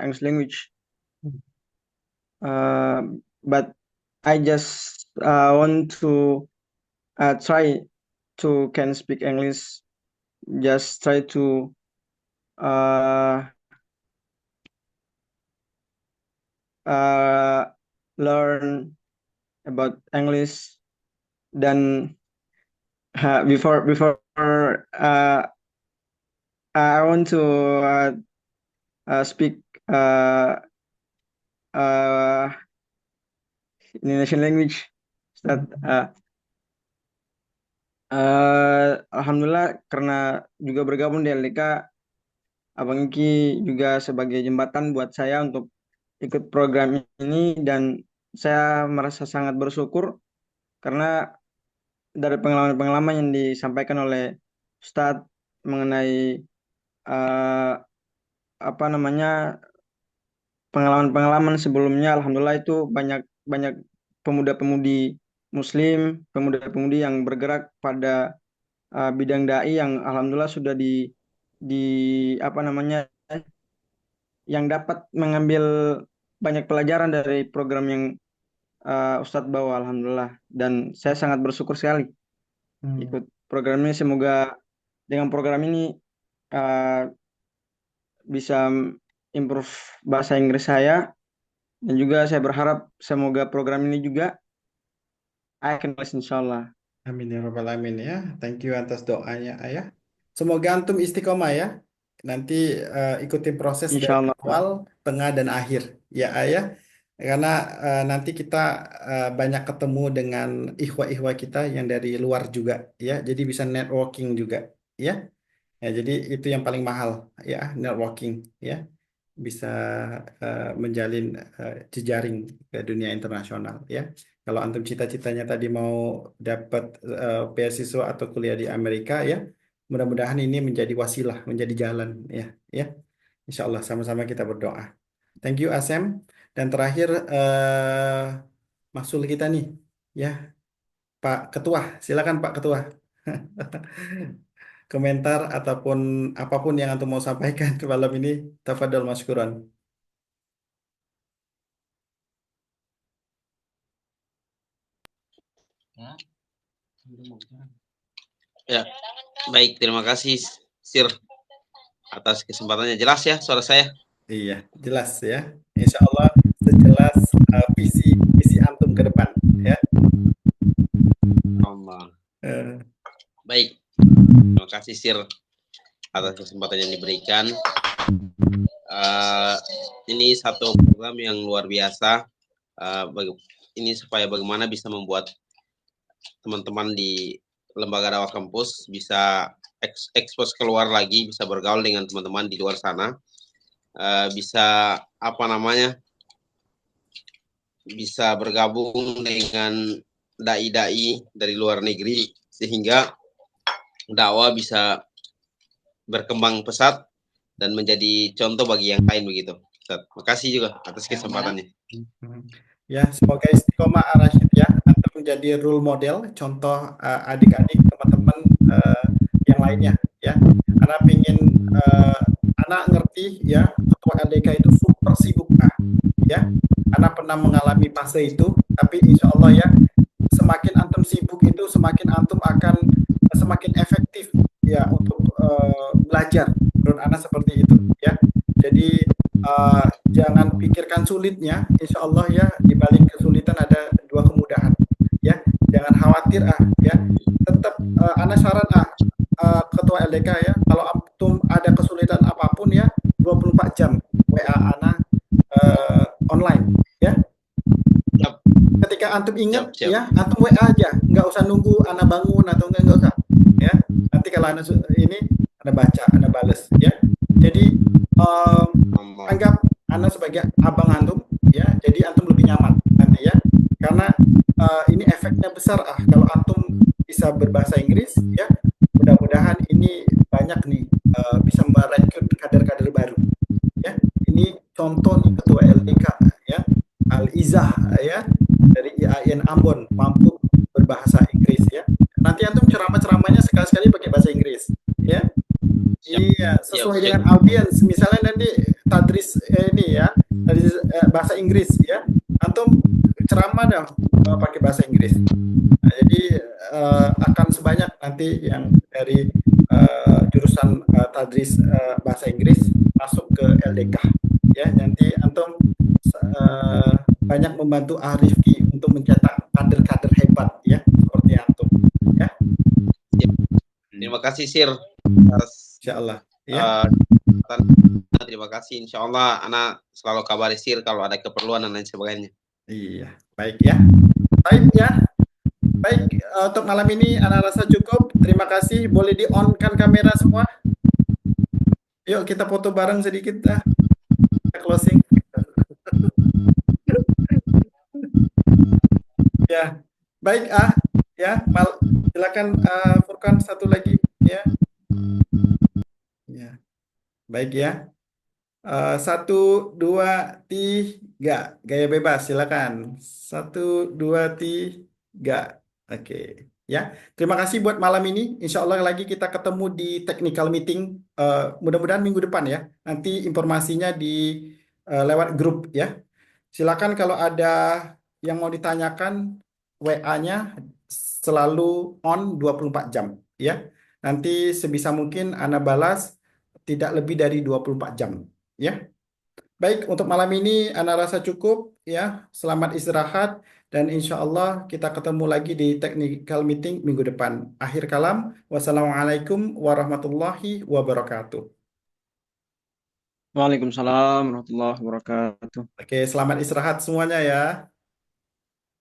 English language. But I just want to try to can speak English. Just try to uh, learn about English. Then before I want to speak uh, Indonesian language. Ustaz. Alhamdulillah karena juga bergabung di LDK, Abang Iki juga sebagai jembatan buat saya untuk ikut program ini, dan saya merasa sangat bersyukur karena dari pengalaman-pengalaman yang disampaikan oleh Ustadz mengenai eh, apa namanya pengalaman-pengalaman sebelumnya, alhamdulillah itu banyak banyak pemuda-pemudi Muslim, pemuda-pemudi yang bergerak pada bidang dai yang alhamdulillah sudah di apa namanya yang dapat mengambil banyak pelajaran dari program yang Ustadz bawa, alhamdulillah, dan saya sangat bersyukur sekali ikut program ini. Semoga dengan program ini uh, bisa improve bahasa Inggris saya, dan juga saya berharap semoga program ini juga akan insyaallah. Amin ya rabbal alamin, ya. Thank you atas doanya, ayah. Semoga antum istiqomah, ya. Nanti ikutin proses dari Insyaallah. awal, tengah dan akhir, ya, ayah. Karena nanti kita banyak ketemu dengan ikhwah-ikhwah kita yang dari luar juga, ya. Jadi bisa networking juga, ya. Ya, jadi itu yang paling mahal, ya, networking, ya. Bisa menjalin jejaring ke dunia internasional, ya. Kalau antum cita-citanya tadi mau dapat beasiswa atau kuliah di Amerika, ya, mudah-mudahan ini menjadi wasilah, menjadi jalan, ya, ya. Insya Allah sama-sama kita berdoa. Thank you, Asem. Dan terakhir Maksul kita nih, ya, Pak Ketua. Silakan Pak Ketua. Komentar ataupun apapun yang antum mau sampaikan ke malam ini, tafadhol maskuran. Ya. Ya, baik. Terima kasih, Sir, atas kesempatannya. Jelas ya suara saya? Iya, jelas ya. Insya Allah sejelas visi antum ke depan ya. Allah. Eh, Baik. Terima kasih, Sir, atas kesempatan yang diberikan. Ini satu program yang luar biasa. Ini supaya bagaimana bisa membuat teman-teman di lembaga dakwah kampus bisa ekspos keluar lagi, bisa bergaul dengan teman-teman di luar sana, bisa apa namanya, bisa bergabung dengan dai-dai dari luar negeri sehingga dakwah bisa berkembang pesat dan menjadi contoh bagi yang lain begitu. Terima kasih juga atas kesempatannya. Ya, semoga istiqomah Ar-Rasyid ya, atau menjadi role model, contoh adik-adik teman-teman yang lainnya ya. Anak pingin anak ngerti ya, ketua LDK itu super sibuk ya. Anak pernah mengalami fase itu, tapi insya Allah ya, semakin antum sibuk itu semakin antum akan semakin efektif ya untuk belajar. Menurut anak seperti itu ya. Jadi jangan pikirkan sulitnya, insya Allah ya di balik kesulitan ada dua kemudahan ya. Jangan khawatir ya. Tetap anak syarat ketua LDK ya, kalau antum ada kesulitan apapun ya 24 jam WA anak online ya. Ketika antum ingat ya, antum WA aja, nggak usah nunggu anak bangun atau nggak usah ya. Nanti kalau anak ini anak baca, anak bales ya. Jadi anggap anak sebagai abang antum ya, jadi antum lebih nyaman nanti ya, karena ini efeknya besar kalau antum bisa berbahasa Inggris ya. Mudah-mudahan ini banyak nih bisa merekrut kader-kader baru ya. Ini contoh nih ketua LDK ya, Al-Izah ya, dari IAIN Ambon, mampu berbahasa Inggris ya. Nanti antum ceramah-ceramahnya sekali-sekali pakai bahasa Inggris ya. Iya, sesuai dengan audiens. Misalnya nanti tadris ini ya, tadris bahasa Inggris ya. Antum ceramah dong pakai bahasa Inggris. Nah, jadi akan sebanyak nanti yang dari jurusan tadris bahasa Inggris masuk ke LDK ya. Nanti antum banyak membantu Arifki untuk mencetak kader-kader hebat ya, seperti antum ya. Terima kasih Sir. Insya Allah ya. Terima kasih. Insya Allah anak selalu kabari Sir kalau ada keperluan dan lain sebagainya. Iya, baik ya. Baik ya. Baik, untuk malam ini anak rasa cukup. Terima kasih. Boleh di-on-kan kamera semua? Yuk kita foto bareng sedikit. Kita closing. Ya, baik ya. Silakan Furkan satu lagi ya. Ya, baik ya. 1, 2, 3, gaya bebas. Silakan. 1, 2, 3. Oke, ya. Terima kasih buat malam ini. Insya Allah lagi kita ketemu di technical meeting. Mudah-mudahan minggu depan ya. Nanti informasinya di lewat grup ya. Silakan kalau ada yang mau ditanyakan, WA-nya selalu on 24 jam ya. Nanti sebisa mungkin Ana balas tidak lebih dari 24 jam ya. Baik, untuk malam ini Ana rasa cukup ya. Selamat istirahat dan insya Allah kita ketemu lagi di technical meeting minggu depan. Akhir kalam, wassalamualaikum warahmatullahi wabarakatuh. Waalaikumsalam warahmatullahi wabarakatuh. Oke, selamat istirahat semuanya ya.